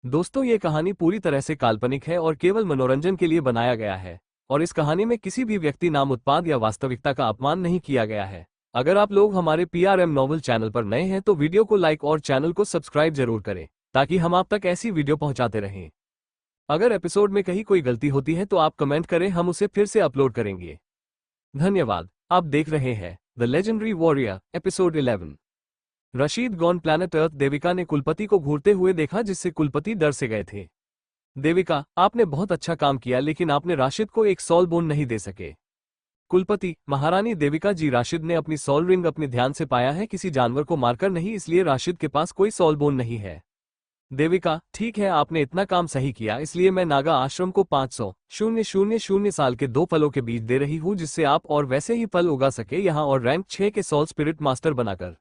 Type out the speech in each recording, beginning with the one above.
दोस्तों, ये कहानी पूरी तरह से काल्पनिक है और केवल मनोरंजन के लिए बनाया गया है। और इस कहानी में किसी भी व्यक्ति, नाम, उत्पाद या वास्तविकता का अपमान नहीं किया गया है। अगर आप लोग हमारे पीआरएम नॉवल चैनल पर नए हैं तो वीडियो को लाइक और चैनल को सब्सक्राइब जरूर करें, ताकि हम आप तक ऐसी वीडियो पहुंचाते रहें। अगर एपिसोड में कहीं कोई गलती होती है तो आप कमेंट करें, हम उसे फिर से अपलोड करेंगे। धन्यवाद। आप देख रहे हैं the legendary warrior episode 11। Rashid gone planet earth. Devika ने कुलपति को घूरते हुए देखा, जिससे कुलपति डर से गए थे। देविका, आपने बहुत अच्छा काम किया, लेकिन आपने राशिद को एक सॉल बोन नहीं दे सके। कुलपति, महारानी देविका जी, राशिद ने अपनी सॉल रिंग अपने ध्यान से पाया है, किसी जानवर को मारकर नहीं, इसलिए राशिद के पास कोई सॉल बोन नहीं है। देविका, ठीक है, आपने इतना काम सही किया, इसलिए मैं नागा आश्रम को 500,000 साल के 2 फलों के बीज दे रही हूं, जिससे आप और वैसे ही फल उगा सके यहां, और रैंक 6 के सॉल स्पिरिट मास्टर बनाकर।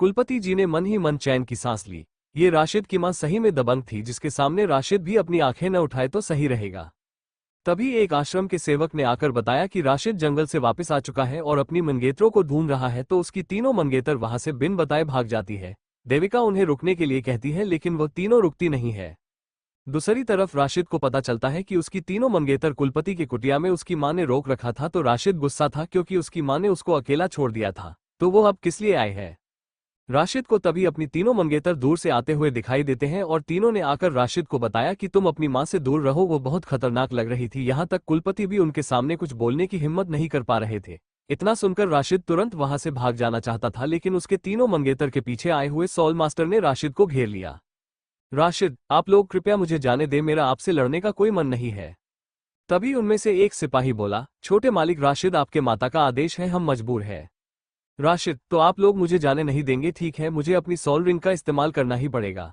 कुलपति जी ने मन ही मन चैन की सांस ली। ये राशिद की मां सही में दबंग थी, जिसके सामने राशिद भी अपनी आंखें न उठाए तो सही रहेगा। तभी एक आश्रम के सेवक ने आकर बताया कि राशिद जंगल से वापस आ चुका है और अपनी मंगेतरों को ढूंढ रहा है, तो उसकी तीनों मंगेतर वहां से बिन बताए भाग जाती है। देविका उन्हें रुकने के लिए कहती है, लेकिन वह तीनों रुकती नहीं है। दूसरी तरफ राशिद को पता चलता है कि उसकी तीनों मंगेतर कुलपति की कुटिया में उसकी मां ने रोक रखा था, तो राशिद गुस्सा था क्योंकि उसकी मां ने उसको अकेला छोड़ दिया था, तो वो अब किस लिए आए हैं। राशिद को तभी अपनी तीनों मंगेतर दूर से आते हुए दिखाई देते हैं और तीनों ने आकर राशिद को बताया कि तुम अपनी मां से दूर रहो, वो बहुत खतरनाक लग रही थी। यहां तक कुलपति भी उनके सामने कुछ बोलने की हिम्मत नहीं कर पा रहे थे। इतना सुनकर राशिद तुरंत वहां से भाग जाना चाहता था, लेकिन उसके तीनों मंगेतर के पीछे आए हुए सॉल मास्टर ने राशिद को घेर लिया। राशिद, आप लोग कृपया मुझे जाने दे, मेरा आपसे लड़ने का कोई मन नहीं है। तभी उनमें से एक सिपाही बोला, छोटे मालिक राशिद, आपके माता का आदेश है, हम मजबूर है। राशिद, तो आप लोग मुझे जाने नहीं देंगे? ठीक है, मुझे अपनी सॉल रिंग का इस्तेमाल करना ही पड़ेगा।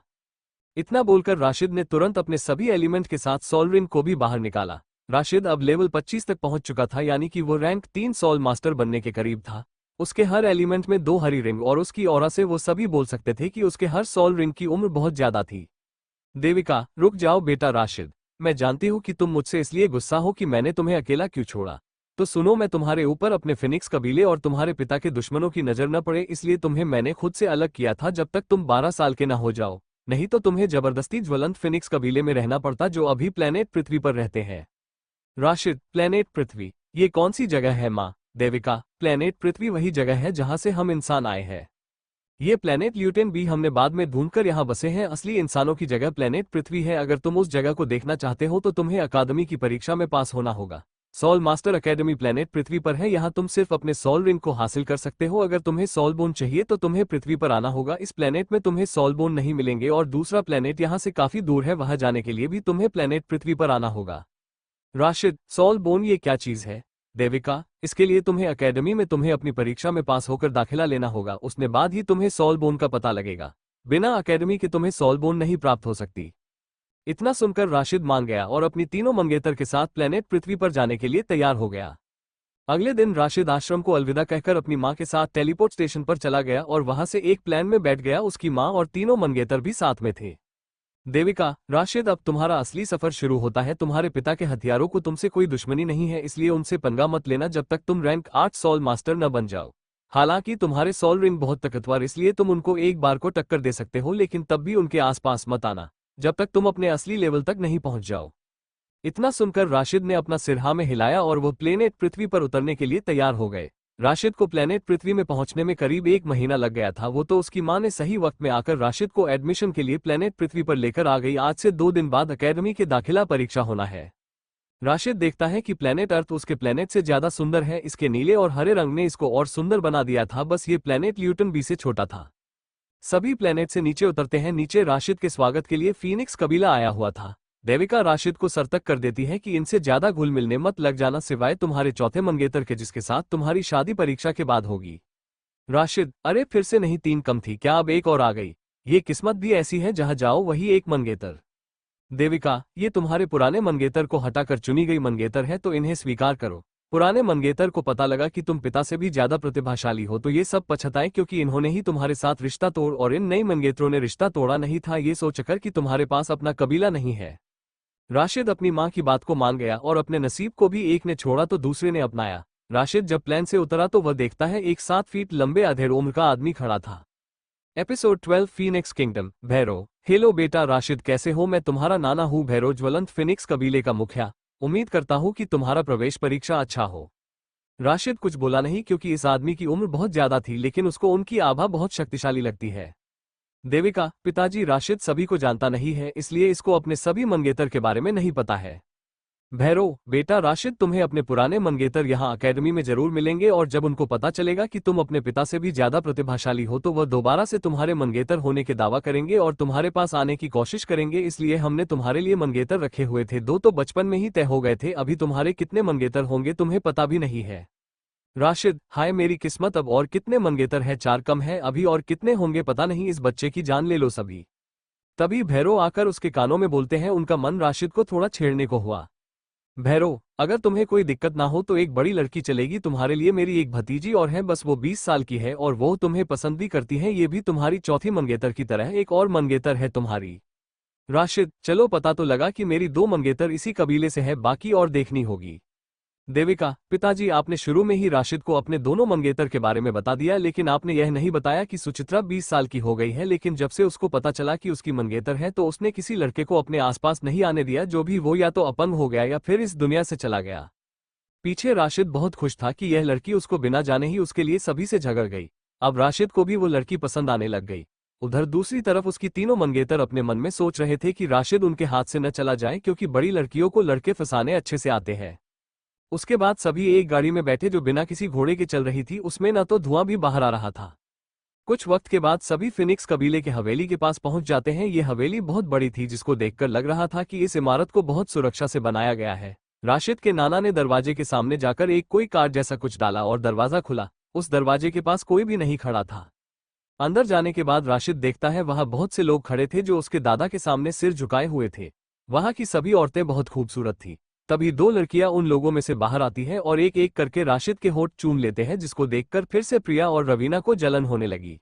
इतना बोलकर राशिद ने तुरंत अपने सभी एलिमेंट के साथ सॉल रिंग को भी बाहर निकाला। राशिद अब लेवल 25 तक पहुंच चुका था, यानी कि वो रैंक 3 सॉल मास्टर बनने के करीब था। उसके हर एलिमेंट में 2 हरी रिंग, और उसकी ऑरा से वो सभी बोल सकते थे कि उसके हर सॉल रिंग की उम्र बहुत ज्यादा थी। देविका, रुक जाओ बेटा राशिद, मैं जानती हूँ कि तुम मुझसे इसलिए गुस्सा हो कि मैंने तुम्हें अकेला क्यों छोड़ा। तो सुनो, मैं तुम्हारे ऊपर अपने फिनिक्स कबीले और तुम्हारे पिता के दुश्मनों की नजर न पड़े, इसलिए तुम्हें मैंने खुद से अलग किया था, जब तक तुम 12 साल के न हो जाओ। नहीं तो तुम्हें जबरदस्ती ज्वलंत फिनिक्स कबीले में रहना पड़ता, जो अभी प्लेनेट पृथ्वी पर रहते हैं। राशिद, प्लेनेट पृथ्वी, ये कौन सी जगह है माँ? देविका, प्लेनेट पृथ्वी वही जगह है जहां से हम इंसान आए हैं। ये प्लेनेट ल्यूटेन भी हमने बाद में ढूंढकर यहाँ बसे हैं। असली इंसानों की जगह प्लेनेट पृथ्वी है। अगर तुम उस जगह को देखना चाहते हो तो तुम्हें अकादमी की परीक्षा में पास होना होगा। सॉल मास्टर अकेडमी प्लेनेट पृथ्वी पर है, यहाँ तुम सिर्फ अपने सॉल रिंग को हासिल कर सकते हो। अगर तुम्हें सॉल बोन चाहिए तो तुम्हें पृथ्वी पर आना होगा। इस प्लेनेट में तुम्हें सॉल बोन नहीं मिलेंगे, और दूसरा प्लेनेट यहाँ से काफी दूर है, वहां जाने के लिए भी तुम्हें प्लेनेट पृथ्वी पर आना होगा। राशिद, सॉल बोन ये क्या चीज है? देविका, इसके लिए तुम्हें अकेडमी में तुम्हें अपनी परीक्षा में पास होकर दाखिला लेना होगा, उसने बाद ही तुम्हें सॉल बोन का पता लगेगा। बिना अकेडमी के तुम्हें सॉल बोन नहीं प्राप्त हो सकती। इतना सुनकर राशिद मान गया और अपनी तीनों मंगेतर के साथ प्लेनेट पृथ्वी पर जाने के लिए तैयार हो गया। अगले दिन राशिद आश्रम को अलविदा कहकर अपनी मां के साथ टेलीपोर्ट स्टेशन पर चला गया और वहां से एक प्लेन में बैठ गया। उसकी मां और तीनों मंगेतर भी साथ में थे। देविका, राशिद, अब तुम्हारा असली सफर शुरू होता है। तुम्हारे पिता के हथियारों को तुमसे कोई दुश्मनी नहीं है, इसलिए उनसे पंगा मत लेना जब तक तुम रैंक 8 सॉल मास्टर न बन जाओ। हालांकि तुम्हारे सॉल रिंग बहुत ताकतवर, इसलिए तुम उनको एक बार को टक्कर दे सकते हो, लेकिन तब भी उनके आसपास मत आना जब तक तुम अपने असली लेवल तक नहीं पहुंच जाओ। इतना सुनकर राशिद ने अपना सिर हाँ में हिलाया और वह प्लेनेट पृथ्वी पर उतरने के लिए तैयार हो गए। राशिद को प्लेनेट पृथ्वी में पहुंचने में करीब 1 महीना लग गया था। वो तो उसकी मां ने सही वक्त में आकर राशिद को एडमिशन के लिए प्लेनेट पृथ्वी पर लेकर आ गई। आज से 2 दिन बाद अकेडमी के दाखिला परीक्षा होना है। राशिद देखता है कि प्लेनेट अर्थ उसके प्लेनेट से ज्यादा सुंदर है। इसके नीले और हरे रंग ने इसको और सुंदर बना दिया था, बस ये प्लेनेट ल्यूटन बी से छोटा था। सभी प्लेनेट से नीचे उतरते हैं। नीचे राशिद के स्वागत के लिए फीनिक्स कबीला आया हुआ था। देविका राशिद को सरतक कर देती है कि इनसे ज्यादा घुल मिलने मत लग जाना, सिवाय तुम्हारे चौथे मंगेतर के, जिसके साथ तुम्हारी शादी परीक्षा के बाद होगी। राशिद, अरे फिर से नहीं, 3 कम थी क्या? अब एक और आ गई। ये किस्मत भी ऐसी है, जहां जाओ वही एक मंगेतर। देविका, ये तुम्हारे पुराने मंगेतर को हटाकर चुनी गई मंगेतर है, तो इन्हें स्वीकार करो। पुराने मंगेतर को पता लगा कि तुम पिता से भी ज्यादा प्रतिभाशाली हो, तो ये सब पछताए, क्योंकि इन्होंने ही तुम्हारे साथ रिश्ता तोड़, और इन नई मंगेतरों ने रिश्ता तोड़ा नहीं था, ये सोचकर कि तुम्हारे पास अपना कबीला नहीं है। राशिद अपनी मां की बात को मान गया और अपने नसीब को भी एक ने छोड़ा तो दूसरे ने अपनाया। राशिद जब प्लेन से उतरा तो वह देखता है एक 7 फीट लंबे अधेड़ उम्र का आदमी खड़ा था। Episode 12 Phoenix kingdom. Bhairo. Hello बेटा राशिद, कैसे हो? मैं तुम्हारा नाना हूँ भैरो, ज्वलंत फिनिक्स कबीले का मुखिया। उम्मीद करता हूँ कि तुम्हारा प्रवेश परीक्षा अच्छा हो। राशिद कुछ बोला नहीं क्योंकि इस आदमी की उम्र बहुत ज्यादा थी, लेकिन उसको उनकी आभा बहुत शक्तिशाली लगती है। देविका। पिताजी, राशिद सभी को जानता नहीं है, इसलिए इसको अपने सभी मंगेतर के बारे में नहीं पता है। भैरव। बेटा राशिद, तुम्हें अपने पुराने मंगेतर यहाँ अकेडमी में जरूर मिलेंगे और जब उनको पता चलेगा कि तुम अपने पिता से भी ज्यादा प्रतिभाशाली हो तो वह दोबारा से तुम्हारे मंगेतर होने के दावा करेंगे और तुम्हारे पास आने की कोशिश करेंगे। इसलिए हमने तुम्हारे लिए मंगेतर रखे हुए थे। 2 तो बचपन में ही तय हो गए थे, अभी तुम्हारे कितने मंगेतर होंगे तुम्हें पता भी नहीं है। राशिद। हाय मेरी किस्मत, अब और कितने मंगेतर है? 4 कम है अभी, और कितने होंगे पता नहीं। इस बच्चे की जान ले लो सभी। तभी भैरव आकर उसके कानों में बोलते हैं। उनका मन राशिद को थोड़ा छेड़ने को हुआ। भैरव, अगर तुम्हें कोई दिक्कत ना हो तो एक बड़ी लड़की चलेगी तुम्हारे लिए। मेरी एक भतीजी और है, बस वो 20 साल की है और वो तुम्हें पसंद भी करती है। ये भी तुम्हारी चौथी मंगेतर की तरह एक और मंगेतर है तुम्हारी। राशिद। चलो, पता तो लगा कि मेरी 2 मंगेतर इसी कबीले से है, बाकी और देखनी होगी। देविका। पिताजी, आपने शुरू में ही राशिद को अपने दोनों मंगेतर के बारे में बता दिया, लेकिन आपने यह नहीं बताया कि सुचित्रा 20 साल की हो गई है। लेकिन जब से उसको पता चला कि उसकी मंगेतर है तो उसने किसी लड़के को अपने आसपास नहीं आने दिया। जो भी वो या तो अपंग हो गया या फिर इस दुनिया से चला गया। पीछे राशिद बहुत खुश था कि यह लड़की उसको बिना जाने ही उसके लिए सभी से झगड़ गई। अब राशिद को भी वो लड़की पसंद आने लग गई। उधर दूसरी तरफ उसकी तीनों मंगेतर अपने मन में सोच रहे थे कि राशिद उनके हाथ से न चला जाए, क्योंकि बड़ी लड़कियों को लड़के फंसाने अच्छे से आते हैं। उसके बाद सभी एक गाड़ी में बैठे जो बिना किसी घोड़े के चल रही थी, उसमें न तो धुआं भी बाहर आ रहा था। कुछ वक्त के बाद सभी फिनिक्स कबीले के हवेली के पास पहुंच जाते हैं। ये हवेली बहुत बड़ी थी, जिसको देखकर लग रहा था कि इस इमारत को बहुत सुरक्षा से बनाया गया है। राशिद के नाना ने दरवाजे के सामने जाकर एक कोई कार्ड जैसा कुछ डाला और दरवाजा खुला। उस दरवाजे के पास कोई भी नहीं खड़ा था। अंदर जाने के बाद राशिद देखता है वहां बहुत से लोग खड़े थे जो उसके दादा के सामने सिर झुकाए हुए थे। वहां की सभी औरतें बहुत खूबसूरत थी। तभी 2 लड़कियां उन लोगों में से बाहर आती हैं और एक एक करके राशिद के होठ चूम लेते हैं, जिसको देखकर फिर से प्रिया और रवीना को जलन होने लगी।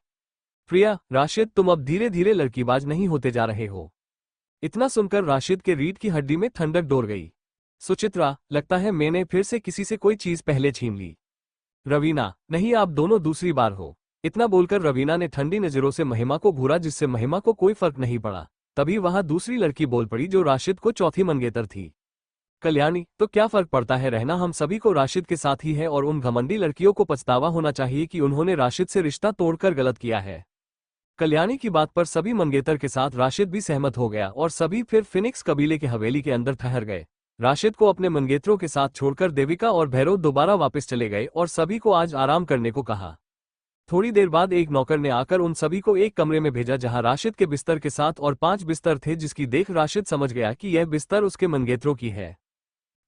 प्रिया। राशिद, तुम अब धीरे धीरे लड़कीबाज नहीं होते जा रहे हो। इतना सुनकर राशिद के रीढ़ की हड्डी में ठंडक दौड़ गई। सुचित्रा। लगता है मैंने फिर से किसी से कोई चीज पहले छीन ली। रवीना। नहीं, आप दोनों दूसरी बार हो। इतना बोलकर रवीना ने ठंडी नजरों से महिमा को घूरा, जिससे महिमा को कोई फर्क नहीं पड़ा। तभी वहां दूसरी लड़की बोल पड़ी जो राशिद को चौथी मंगेतर थी। कल्याणी। तो क्या फर्क पड़ता है, रहना हम सभी को राशिद के साथ ही है और उन घमंडी लड़कियों को पछतावा होना चाहिए कि उन्होंने राशिद से रिश्ता तोड़कर गलत किया है। कल्याणी की बात पर सभी मंगेतर के साथ राशिद भी सहमत हो गया और सभी फिर फिनिक्स कबीले के हवेली के अंदर ठहर गए। राशिद को अपने मंगेतरों के साथ छोड़कर देविका और भैरव दोबारा वापस चले गए और सभी को आज आराम करने को कहा। थोड़ी देर बाद एक नौकर ने आकर उन सभी को एक कमरे में भेजा जहां राशिद के बिस्तर के साथ और 5 बिस्तर थे, जिसकी देख राशिद समझ गया कि यह बिस्तर उसके मंगेतरों की है।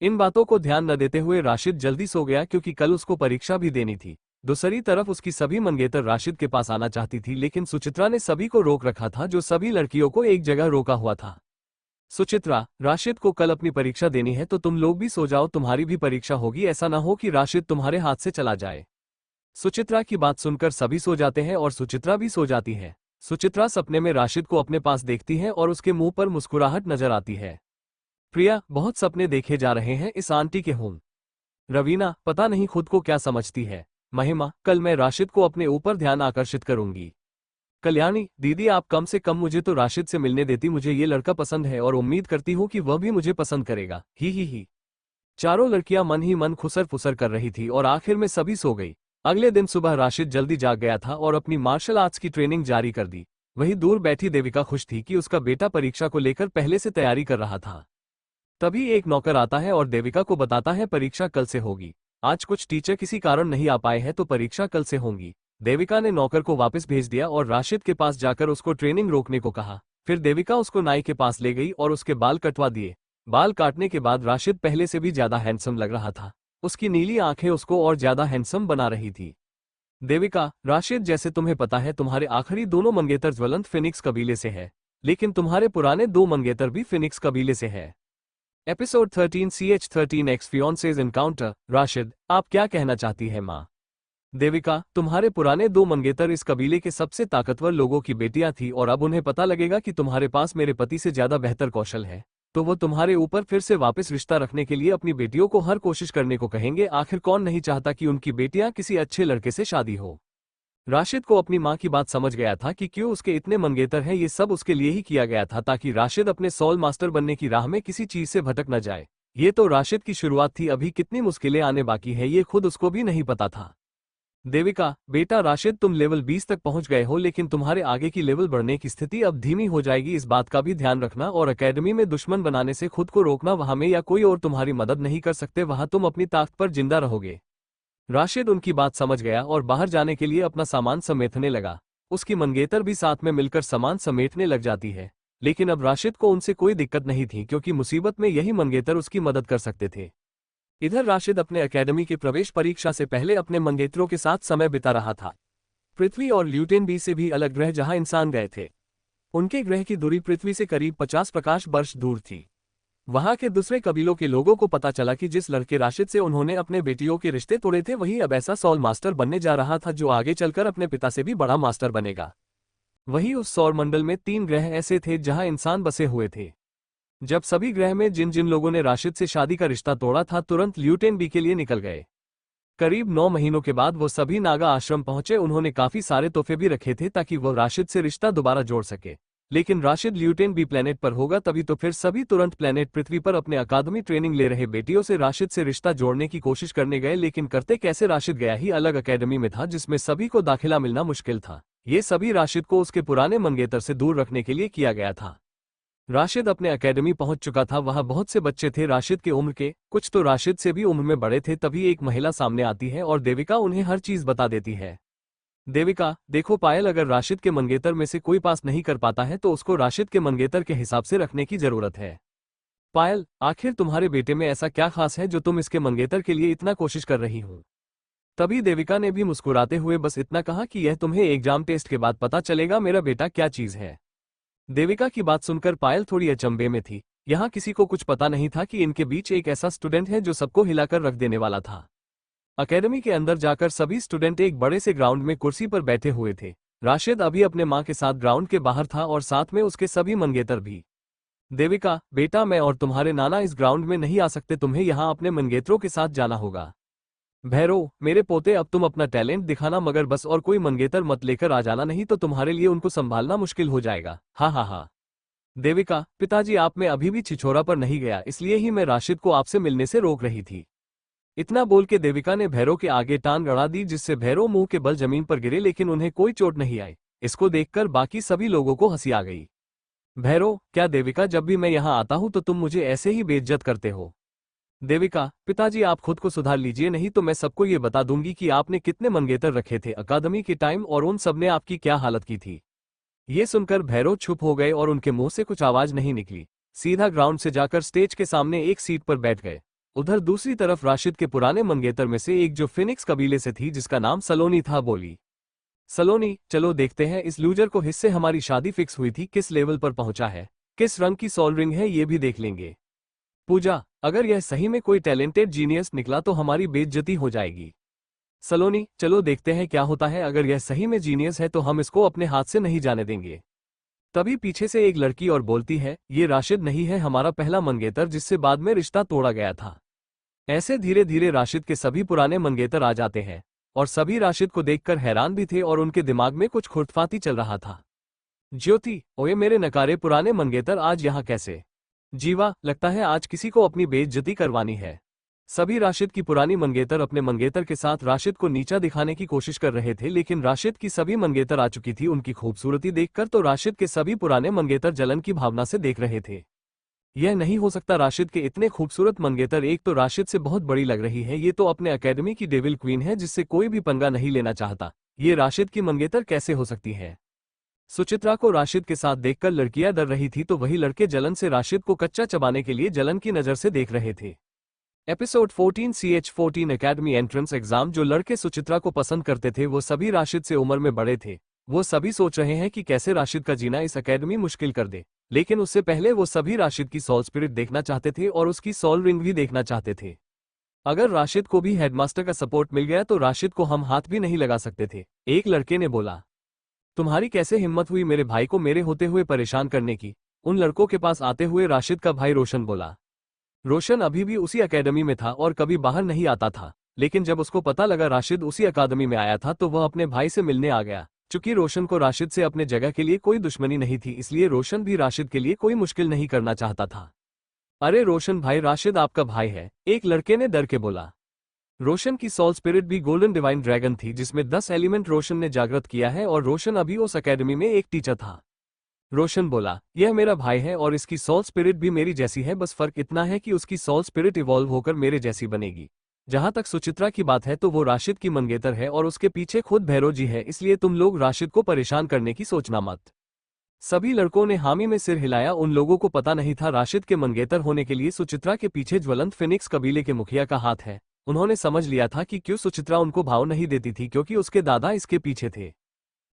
इन बातों को ध्यान न देते हुए राशिद जल्दी सो गया, क्योंकि कल उसको परीक्षा भी देनी थी। दूसरी तरफ उसकी सभी मंगेतर राशिद के पास आना चाहती थी, लेकिन सुचित्रा ने सभी को रोक रखा था, जो सभी लड़कियों को एक जगह रोका हुआ था। सुचित्रा। राशिद को कल अपनी परीक्षा देनी है तो तुम लोग भी सो जाओ, तुम्हारी भी परीक्षा होगी। ऐसा न हो कि राशिद तुम्हारे हाथ से चला जाए। सुचित्रा की बात सुनकर सभी सो जाते हैं और सुचित्रा भी सो जाती है। सुचित्रा सपने में राशिद को अपने पास देखती है और उसके मुंह पर मुस्कुराहट नजर आती है। प्रिया। बहुत सपने देखे जा रहे हैं इस आंटी के होम। रवीना। पता नहीं खुद को क्या समझती है। महिमा। कल मैं राशिद को अपने ऊपर ध्यान आकर्षित करूंगी। कल्याणी। दीदी, आप कम से कम मुझे तो राशिद से मिलने देती। मुझे ये लड़का पसंद है और उम्मीद करती हूँ कि वह भी मुझे पसंद करेगा। ही। चारों लड़कियां मन ही मन खुसर फुसर कर रही थी और आखिर में सभी सो गई। अगले दिन सुबह राशिद जल्दी जाग गया था और अपनी मार्शल आर्ट्स की ट्रेनिंग जारी कर दी। वहीं दूर बैठी देविका खुश थी कि उसका बेटा परीक्षा को लेकर पहले से तैयारी कर रहा था। तभी एक नौकर आता है और देविका को बताता है परीक्षा कल से होगी। आज कुछ टीचर किसी कारण नहीं आ पाए हैं तो परीक्षा कल से होगी। देविका ने नौकर को वापस भेज दिया और राशिद के पास जाकर उसको ट्रेनिंग रोकने को कहा। फिर देविका उसको नाई के पास ले गई और उसके बाल कटवा दिए। बाल काटने के बाद राशिद पहले से भी ज्यादा हैंडसम लग रहा था। उसकी नीली आंखें उसको और ज्यादा हैंडसम बना रही थी। देविका। राशिद, जैसे तुम्हें पता है तुम्हारे आखिरी दोनों मंगेतर ज्वलंत फिनिक्स कबीले से है, लेकिन तुम्हारे पुराने 2 मंगेतर भी फिनिक्स कबीले से है। Episode 13 CH13 ex fiancees encounter. Rashid. आप क्या कहना चाहती है माँ? देविका। तुम्हारे पुराने 2 मंगेतर इस कबीले के सबसे ताकतवर लोगों की बेटियां थी और अब उन्हें पता लगेगा कि तुम्हारे पास मेरे पति से ज्यादा बेहतर कौशल है, तो वो तुम्हारे ऊपर फिर से वापस रिश्ता रखने के लिए अपनी बेटियों को हर कोशिश करने को कहेंगे। आखिर कौन नहीं चाहता कि उनकी बेटियां किसी अच्छे लड़के से शादी हो। राशिद को अपनी माँ की बात समझ गया था कि क्यों उसके इतने मंगेतर हैं, ये सब उसके लिए ही किया गया था ताकि राशिद अपने सोल मास्टर बनने की राह में किसी चीज से भटक न जाए। ये तो राशिद की शुरुआत थी, अभी कितनी मुश्किलें आने बाकी है ये खुद उसको भी नहीं पता था। देविका, बेटा राशिद तुम लेवल 20 तक पहुंच गए हो, लेकिन तुम्हारे आगे की लेवल बढ़ने की स्थिति अब धीमी हो जाएगी, इस बात का भी ध्यान रखना। और एकेडमी में दुश्मन बनाने से खुद को रोकना, वहां में या कोई और तुम्हारी मदद नहीं कर सकते, वहां तुम अपनी ताकत पर जिंदा रहोगे। राशिद उनकी बात समझ गया और बाहर जाने के लिए अपना सामान समेटने लगा। उसकी मंगेतर भी साथ में मिलकर सामान समेटने लग जाती है, लेकिन अब राशिद को उनसे कोई दिक्कत नहीं थी क्योंकि मुसीबत में यही मंगेतर उसकी मदद कर सकते थे। इधर राशिद अपने एकेडमी की प्रवेश परीक्षा से पहले अपने मंगेतरों के साथ समय बिता रहा था। पृथ्वी और ल्यूटेन बी से भी अलग ग्रह जहां इंसान गए थे, उनके ग्रह की दूरी पृथ्वी से करीब 50 प्रकाश वर्ष दूर थी। वहां के दूसरे कबीलों के लोगों को पता चला कि जिस लड़के राशिद से उन्होंने अपने बेटियों के रिश्ते तोड़े थे वही अब ऐसा सौल मास्टर बनने जा रहा था जो आगे चलकर अपने पिता से भी बड़ा मास्टर बनेगा। वही उस सौर मंडल में 3 ग्रह ऐसे थे जहां इंसान बसे हुए थे। जब सभी ग्रह में जिन जिन लोगों ने राशिद से शादी का रिश्ता तोड़ा था तुरंत ल्यूटेन बी के लिए निकल गए। करीब 9 महीनों के बाद वो सभी नागा आश्रम पहुंचे। उन्होंने काफी सारे तोहफे भी रखे थे ताकि वो राशिद से रिश्ता दोबारा जोड़ सके। लेकिन राशिद ल्यूटेन बी प्लेनेट पर होगा तभी तो फिर सभी तुरंत प्लेनेट पृथ्वी पर अपने अकादमी ट्रेनिंग ले रहे बेटियों से राशिद से रिश्ता जोड़ने की कोशिश करने गए, लेकिन करते कैसे राशिद गया ही अलग अकेडमी में था जिसमें सभी को दाखिला मिलना मुश्किल था। ये सभी राशिद को उसके पुराने मंगेतर से दूर रखने के लिए किया गया था। राशिद अपने अकेडमी पहुंच चुका था, वहां बहुत से बच्चे थे राशिद के उम्र के, कुछ तो राशिद से भी उम्र में बड़े थे। तभी एक महिला सामने आती है और देविका उन्हें हर चीज बता देती है। देविका, देखो पायल, अगर राशिद के मंगेतर में से कोई पास नहीं कर पाता है तो उसको राशिद के मंगेतर के हिसाब से रखने की जरूरत है। पायल, आखिर तुम्हारे बेटे में ऐसा क्या खास है जो तुम इसके मंगेतर के लिए इतना कोशिश कर रही हो? तभी देविका ने भी मुस्कुराते हुए बस इतना कहा कि यह तुम्हें एग्जाम टेस्ट के बाद पता चलेगा मेरा बेटा क्या चीज है। देविका की बात सुनकर पायल थोड़ी अचंभे में थी। यहाँ किसी को कुछ पता नहीं था कि इनके बीच एक ऐसा स्टूडेंट है जो सबको हिलाकर रख देने वाला था। अकेडमी के अंदर जाकर सभी स्टूडेंट एक बड़े से ग्राउंड में कुर्सी पर बैठे हुए थे। राशिद अभी अपने मां के साथ ग्राउंड के बाहर था और साथ में उसके सभी मंगेतर भी। देविका, बेटा मैं और तुम्हारे नाना इस ग्राउंड में नहीं आ सकते, तुम्हें यहाँ अपने मंगेतरों के साथ जाना होगा। भैरव, मेरे पोते अब तुम अपना टैलेंट दिखाना, मगर बस और कोई मंगेतर मत लेकर आ जाना, नहीं तो तुम्हारे लिए उनको संभालना मुश्किल हो जाएगा। हाँ हाँ हाँ। देविका, पिताजी आप में अभी भी छिछोरा पर नहीं गया, इसलिए ही मैं राशिद को आपसे मिलने से रोक रही थी। इतना बोल के देविका ने भैरव के आगे टांग अड़ा दी जिससे भैरव मुंह के बल जमीन पर गिरे, लेकिन उन्हें कोई चोट नहीं आई। इसको देखकर बाकी सभी लोगों को हंसी आ गई। भैरव, क्या देविका, जब भी मैं यहाँ आता हूँ तो तुम मुझे ऐसे ही बेइज्जत करते हो? देविका, पिताजी आप खुद को सुधार लीजिए, नहीं तो मैं सबको ये बता दूंगी कि आपने कितने मंगेतर रखे थे अकादमी के टाइम और उन सबने आपकी क्या हालत की थी। ये सुनकर भैरव चुप हो गए और उनके मुंह से कुछ आवाज नहीं निकली। सीधा ग्राउंड से जाकर स्टेज के सामने एक सीट पर बैठ गए। उधर दूसरी तरफ राशिद के पुराने मंगेतर में से एक जो फिनिक्स कबीले से थी जिसका नाम सलोनी था बोली, सलोनी चलो देखते हैं इस लूजर को, हिस्से हमारी शादी फिक्स हुई थी किस लेवल पर पहुंचा है, किस रंग की सोल रिंग है ये भी देख लेंगे। पूजा, अगर यह सही में कोई टैलेंटेड जीनियस निकला तो हमारी बेइज्जती हो जाएगी। सलोनी चलो देखते हैं क्या होता है, अगर यह सही में जीनियस है तो हम इसको अपने हाथ से नहीं जाने देंगे। तभी पीछे से एक लड़की और बोलती है, ये राशिद नहीं है हमारा पहला मंगेतर जिससे बाद में रिश्ता तोड़ा गया था। ऐसे धीरे धीरे राशिद के सभी पुराने मंगेतर आ जाते हैं और सभी राशिद को देखकर हैरान भी थे और उनके दिमाग में कुछ खुरफाती चल रहा था। ज्योति, ओए मेरे नकारे पुराने मंगेतर आज यहाँ कैसे? जीवा, लगता है आज किसी को अपनी बेइज्जती करवानी है। सभी राशिद की पुरानी मंगेतर अपने मंगेतर के साथ राशिद को नीचा दिखाने की कोशिश कर रहे थे, लेकिन राशिद की सभी मंगेतर आ चुकी थी। उनकी खूबसूरती देखकर तो राशिद के सभी पुराने मंगेतर जलन की भावना से देख रहे थे। यह नहीं हो सकता, राशिद के इतने खूबसूरत मंगेतर, एक तो राशिद से बहुत बड़ी लग रही है, ये तो अपने अकेडमी की डेविल क्वीन है जिससे कोई भी पंगा नहीं लेना चाहता। ये राशिद की मंगेतर कैसे हो सकती है? सुचित्रा को राशिद के साथ देखकर लड़कियां डर रही थी तो वही लड़के जलन से राशिद को कच्चा चबाने के लिए जलन की नजर से देख रहे थे। Episode 14 CH14 academy entrance exam. जो लड़के सुचित्रा को पसंद करते थे वो सभी राशिद से उम्र में बड़े थे। वो सभी सोच रहे हैं कि कैसे राशिद का जीना इस एकेडमी मुश्किल कर दे, लेकिन उससे पहले वो सभी राशिद की सोल स्पिरिट देखना चाहते थे और उसकी सोल रिंग भी देखना चाहते थे। अगर राशिद को भी हेडमास्टर का सपोर्ट मिल गया तो राशिद को हम हाथ भी नहीं लगा सकते थे। एक लड़के ने बोला, तुम्हारी कैसे हिम्मत हुई मेरे भाई को मेरे होते हुए परेशान करने की? उन लड़कों के पास आते हुए राशिद का भाई रोशन बोला। रोशन अभी भी उसी एकेडमी में था और कभी बाहर नहीं आता था। लेकिन जब उसको पता लगा राशिद उसी अकादमी में आया था तो वह अपने भाई से मिलने आ गया। चूंकि रोशन को राशिद से अपने जगह के लिए कोई दुश्मनी नहीं थी, इसलिए रोशन भी राशिद के लिए कोई मुश्किल नहीं करना चाहता था। अरे रोशन भाई, राशिद आपका भाई है, एक लड़के ने डर के बोला। रोशन की सोल स्पिरिट भी गोल्डन डिवाइन ड्रैगन थी, जिसमें 10 एलिमेंट रोशन ने जागृत किया है और रोशन अभी उस एकेडमी में एक टीचर था। रोशन बोला, यह मेरा भाई है और इसकी सोल स्पिरिट भी मेरी जैसी है, बस फर्क इतना है कि उसकी सोल स्पिरिट इवॉल्व होकर मेरे जैसी बनेगी। जहां तक सुचित्रा की बात है तो वो राशिद की मंगेतर है और उसके पीछे खुद भैरव जी है, इसलिए तुम लोग राशिद को परेशान करने की सोचना मत। सभी लड़कों ने हामी में सिर हिलाया। उन लोगों को पता नहीं था राशिद के मंगेतर होने के लिए सुचित्रा के पीछे ज्वलंत फिनिक्स कबीले के मुखिया का हाथ है। उन्होंने समझ लिया था कि क्यों सुचित्रा उनको भाव नहीं देती थी, क्योंकि उसके दादा इसके पीछे थे।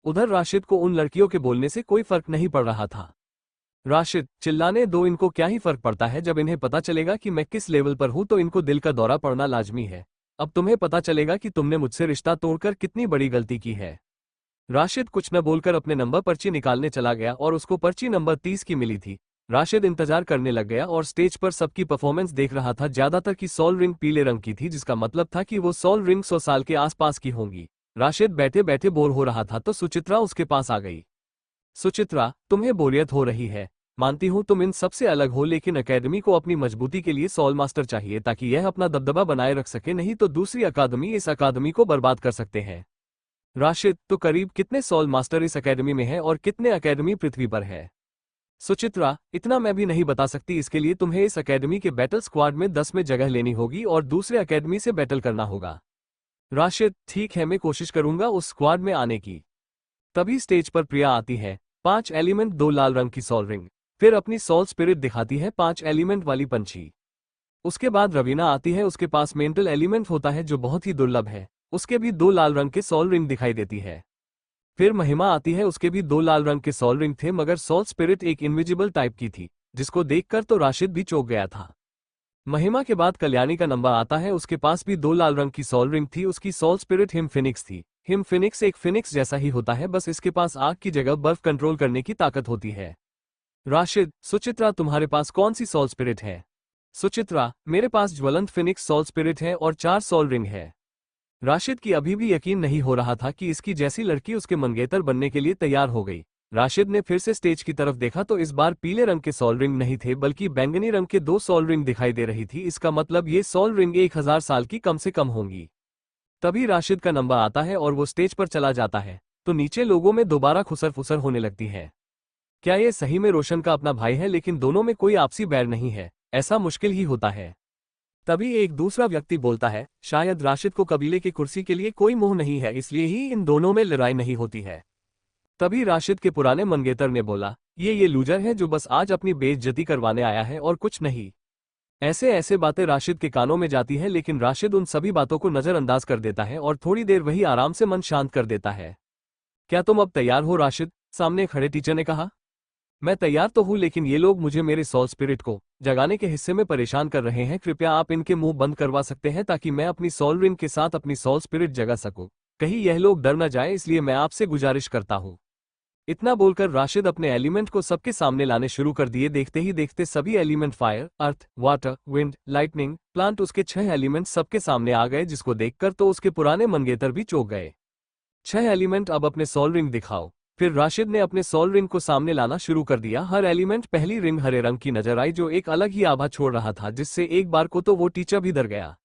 उधर राशिद को उन लड़कियों के बोलने से कोई फर्क नहीं पड़ रहा था। राशिद, चिल्लाने दो, इनको क्या ही फर्क पड़ता है। जब इन्हें पता चलेगा कि मैं किस लेवल पर हूं तो इनको दिल का दौरा पड़ना लाजमी है। अब तुम्हें पता चलेगा कि तुमने मुझसे रिश्ता तोड़कर कितनी बड़ी गलती की है। राशिद कुछ न बोलकर अपने नंबर पर्ची निकालने चला गया और उसको पर्ची नंबर 30 की मिली थी। राशिद इंतजार करने लग गया और स्टेज पर सबकी परफॉर्मेंस देख रहा था। ज्यादातर की सोल रिंग पीले रंग की थी, जिसका मतलब था कि वो सोल रिंग 100 साल के आसपास की होंगी। राशिद बैठे बैठे बोर हो रहा था तो सुचित्रा उसके पास आ गई। सुचित्रा, तुम्हें बोरियत हो रही है, मानती हूं तुम इन सबसे अलग हो, लेकिन अकेडमी को अपनी मजबूती के लिए सोल मास्टर चाहिए ताकि यह अपना दबदबा बनाए रख सके, नहीं तो दूसरी अकादमी इस अकादमी को बर्बाद कर सकते हैं। राशिद, तो करीब कितने सोल मास्टर इस अकेडमी में हैं और कितने अकेडमी पृथ्वी पर है? सुचित्रा, इतना मैं भी नहीं बता सकती। इसके लिए तुम्हें इस अकेडमी के बैटल स्क्वाड में 10 में जगह लेनी होगी और दूसरे अकेडमी से बैटल करना होगा। राशिद, ठीक है, मैं कोशिश करूंगा उस स्क्वाड में आने की। तभी स्टेज पर प्रिया आती है। 5 एलिमेंट, 2 लाल रंग की सोल रिंग, फिर अपनी सोल स्पिरिट दिखाती है 5 एलिमेंट वाली पंछी। उसके बाद रवीना आती है, उसके पास मेंटल एलिमेंट होता है जो बहुत ही दुर्लभ है, उसके भी 2 लाल रंग के सोल रिंग दिखाई देती है। फिर महिमा आती है, उसके भी 2 लाल रंग के सोल रिंग थे, मगर सोल स्पिरिट एक इनविजिबल टाइप की थी, जिसको देखकर तो राशिद भी चौंक गया था। महिमा के बाद कल्याणी का नंबर आता है, उसके पास भी 2 लाल रंग की सोल रिंग थी, उसकी सोल स्पिरिट हिम फिनिक्स थी। हिम फिनिक्स एक फिनिक्स जैसा ही होता है, बस इसके पास आग की जगह बर्फ कंट्रोल करने की ताकत होती है। राशिद, सुचित्रा, तुम्हारे पास कौन सी सोल स्पिरिट है? सुचित्रा, मेरे पास ज्वलंत फिनिक्स सोल स्पिरिट है और 4 सोल रिंग है। राशिद की अभी भी यकीन नहीं हो रहा था कि इसकी जैसी लड़की उसके मंगेतर बनने के लिए तैयार हो गई। राशिद ने फिर से स्टेज की तरफ देखा तो इस बार पीले रंग के सोल रिंग नहीं थे, बल्कि बैंगनी रंग के 2 सोल रिंग दिखाई दे रही थी। इसका मतलब ये सोल रिंग 1000 साल की कम से कम होंगी। तभी राशिद का नंबर आता है और वो स्टेज पर चला जाता है तो नीचे लोगों में दोबारा खुसर फुसर होने लगती है। क्या ये सही में रोशन का अपना भाई है? लेकिन दोनों में कोई आपसी बैर नहीं है, ऐसा मुश्किल ही होता है। तभी एक दूसरा व्यक्ति बोलता है, शायद राशिद को कबीले की कुर्सी के लिए कोई मोह नहीं है, इसलिए ही इन दोनों में लड़ाई नहीं होती है। तभी राशिद के पुराने मंगेतर ने बोला, ये लूजर है जो बस आज अपनी बेइज्जती करवाने आया है और कुछ नहीं। ऐसे ऐसे बातें राशिद के कानों में जाती है, लेकिन राशिद उन सभी बातों को नजरअंदाज कर देता है और थोड़ी देर वही आराम से मन शांत कर देता है। क्या तुम अब तैयार हो राशिद? सामने खड़े टीचर ने कहा। मैं तैयार तो हूं, लेकिन ये लोग मुझे मेरे सोल स्पिरिट को जगाने के हिस्से में परेशान कर रहे हैं। कृपया आप इनके मुंह बंद करवा सकते हैं ताकि मैं अपनी सोल रिंग के साथ अपनी सोल स्पिरिट जगा सकूं। कहीं यह लोग डर न जाए, इसलिए मैं आपसे गुजारिश करता हूं। इतना बोलकर राशिद अपने एलिमेंट को सबके सामने लाने शुरू कर दिए। देखते ही देखते सभी एलिमेंट फायर, अर्थ, वाटर, विंड, लाइटनिंग, प्लांट, उसके 6 एलिमेंट सबके सामने आ गए, जिसको देखकर तो उसके पुराने मंगेतर भी चौंक गए। 6 एलिमेंट, अब अपने सोल रिंग दिखाओ। फिर राशिद ने अपने सोल रिंग को सामने लाना शुरू कर दिया। हर एलिमेंट, पहली रिंग हरे रंग की नजर आई जो एक अलग ही आभा छोड़ रहा था, जिससे एक बार को तो वो टीचर भी डर गया।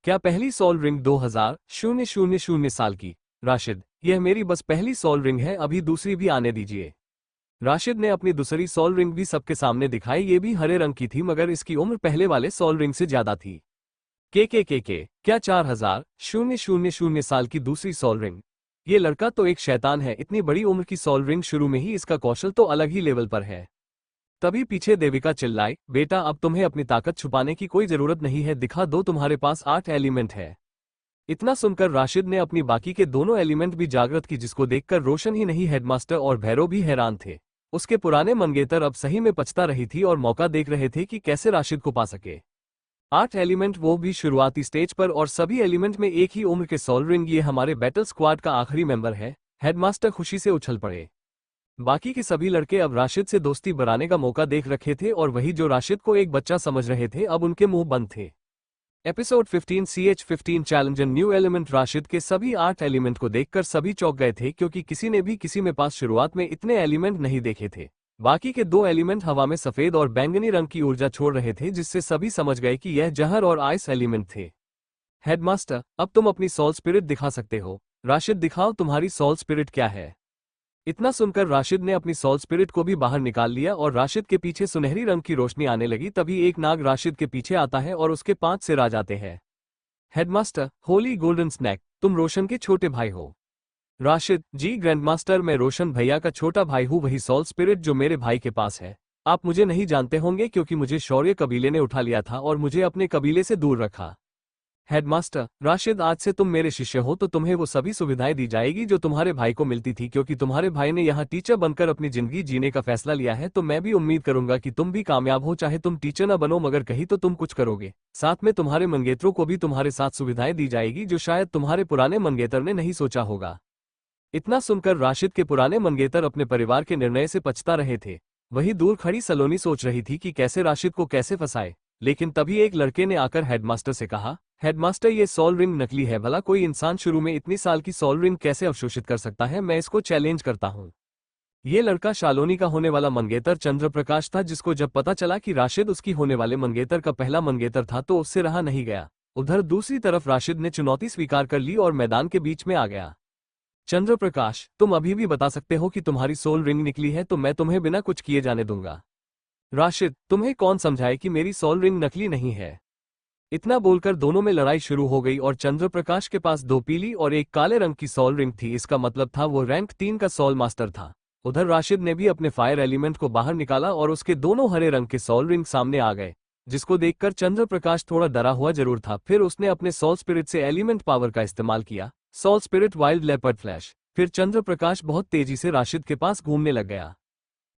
क्या पहली सोल रिंग 2000 साल की? राशिद, यह मेरी बस पहली सोल रिंग है, अभी दूसरी भी आने दीजिए। राशिद ने अपनी दूसरी सोल रिंग भी सबके सामने दिखाई। ये भी हरे रंग की थी, मगर इसकी उम्र पहले वाले सोल रिंग से ज्यादा थी। क्या 4000 साल की दूसरी सोल रिंग? ये लड़का तो एक शैतान है, इतनी बड़ी उम्र की सोल रिंग शुरू में ही इसका कौशल तो अलग ही लेवल पर है। तभी पीछे देविका चिल्लाई, बेटा अब तुम्हें अपनी ताकत छुपाने की कोई जरूरत नहीं है, दिखा दो, तुम्हारे पास 8 एलिमेंट है। इतना सुनकर राशिद ने अपनी बाकी के दोनों एलिमेंट भी जागृत की, जिसको देखकर रोशन ही नहीं हेडमास्टर और भैरव भी हैरान थे। उसके पुराने मंगेतर अब सही में पछता रही थी और मौका देख रहे थे कि कैसे राशिद को पा सके। 8 एलिमेंट, वो भी शुरुआती स्टेज पर, और सभी एलिमेंट में एक ही उम्र के सोल रिंग। ये हमारे बैटल स्क्वाड का आखिरी मेंबर है। हेडमास्टर खुशी से उछल पड़े। बाकी के सभी लड़के अब राशिद से दोस्ती बनाने का मौका देख रखे थे और वही जो राशिद को एक बच्चा समझ रहे थे अब उनके मुंह बंद थे। Episode 15 CH15 challenge new element. Rashid के सभी 8 एलिमेंट को देखकर सभी चौंक गए थे, क्योंकि किसी ने भी किसी में पास शुरुआत में इतने एलिमेंट नहीं देखे थे। बाकी के 2 एलिमेंट हवा में सफेद और बैंगनी रंग की ऊर्जा छोड़ रहे थे, जिससे सभी समझ गए कि यह जहर और आइस एलिमेंट थे। हेडमास्टर, अब तुम अपनी सोल स्पिरिट दिखा सकते हो। राशिद, दिखाओ तुम्हारी सोल स्पिरिट क्या है। इतना सुनकर राशिद ने अपनी सोल स्पिरिट को भी बाहर निकाल लिया और राशिद के पीछे सुनहरी रंग की रोशनी आने लगी। तभी एक नाग राशिद के पीछे आता है और उसके 5 सिर आ जाते हैं। हेडमास्टर, होली गोल्डन स्नैक, तुम रोशन के छोटे भाई हो। राशिद, जी ग्रैंडमास्टर, मैं रोशन भैया का छोटा भाई हूँ, वही सोल स्पिरिट जो मेरे भाई के पास है। आप मुझे नहीं जानते होंगे क्योंकि मुझे शौर्य कबीले ने उठा लिया था और मुझे अपने कबीले से दूर रखा। हेडमास्टर, राशिद, आज से तुम मेरे शिष्य हो तो तुम्हें वो सभी सुविधाएं दी जाएगी जो तुम्हारे भाई को मिलती थी, क्योंकि तुम्हारे भाई ने यहाँ टीचर बनकर अपनी जिंदगी जीने का फैसला लिया है। तो मैं भी उम्मीद करूंगा कि तुम भी कामयाब हो, चाहे तुम टीचर न बनो मगर कहीं तो तुम कुछ करोगे। साथ में तुम्हारे मंगेतरों को भी तुम्हारे साथ सुविधाएं दी जाएगी जो शायद तुम्हारे पुराने मंगेतर ने नहीं सोचा होगा। इतना सुनकर राशिद के पुराने मंगेतर अपने परिवार के निर्णय से पछता रहे थे। वही दूर खड़ी सलोनी सोच रही थी कि कैसे राशिद को कैसे फंसाए। लेकिन तभी एक लड़के ने आकर हेडमास्टर से कहा, हेडमास्टर, ये सोल रिंग नकली है। भला कोई इंसान शुरू में इतनी साल की सोल रिंग कैसे अवशोषित कर सकता है? मैं इसको चैलेंज करता हूँ। ये लड़का शालोनी का होने वाला मंगेतर चंद्रप्रकाश था, जिसको जब पता चला कि राशिद उसकी होने वाले मंगेतर का पहला मंगेतर था तो उससे रहा नहीं गया। उधर दूसरी तरफ राशिद ने चुनौती स्वीकार कर ली और मैदान के बीच में आ गया। चंद्रप्रकाश, तुम अभी भी बता सकते हो कि तुम्हारी सोल रिंग निकली है तो मैं तुम्हें बिना कुछ किए जाने दूंगा। राशिद, तुम्हें कौन समझाए कि मेरी सोल रिंग नकली नहीं है? इतना बोलकर दोनों में लड़ाई शुरू हो गई और चंद्रप्रकाश के पास 2 पीली और 1 काले रंग की सोल रिंग थी। इसका मतलब था वो रैंक 3 का सोल मास्टर था। उधर राशिद ने भी अपने फायर एलिमेंट को बाहर निकाला और उसके दोनों हरे रंग के सोल रिंग सामने आ गए, जिसको देखकर चंद्रप्रकाश थोड़ा डरा हुआ जरूर था। फिर उसने अपने सोल स्पिरिट से एलिमेंट पावर का इस्तेमाल किया, soul spirit wild leopard flash. फिर चंद्रप्रकाश बहुत तेजी से राशिद के पास घूमने लग गया।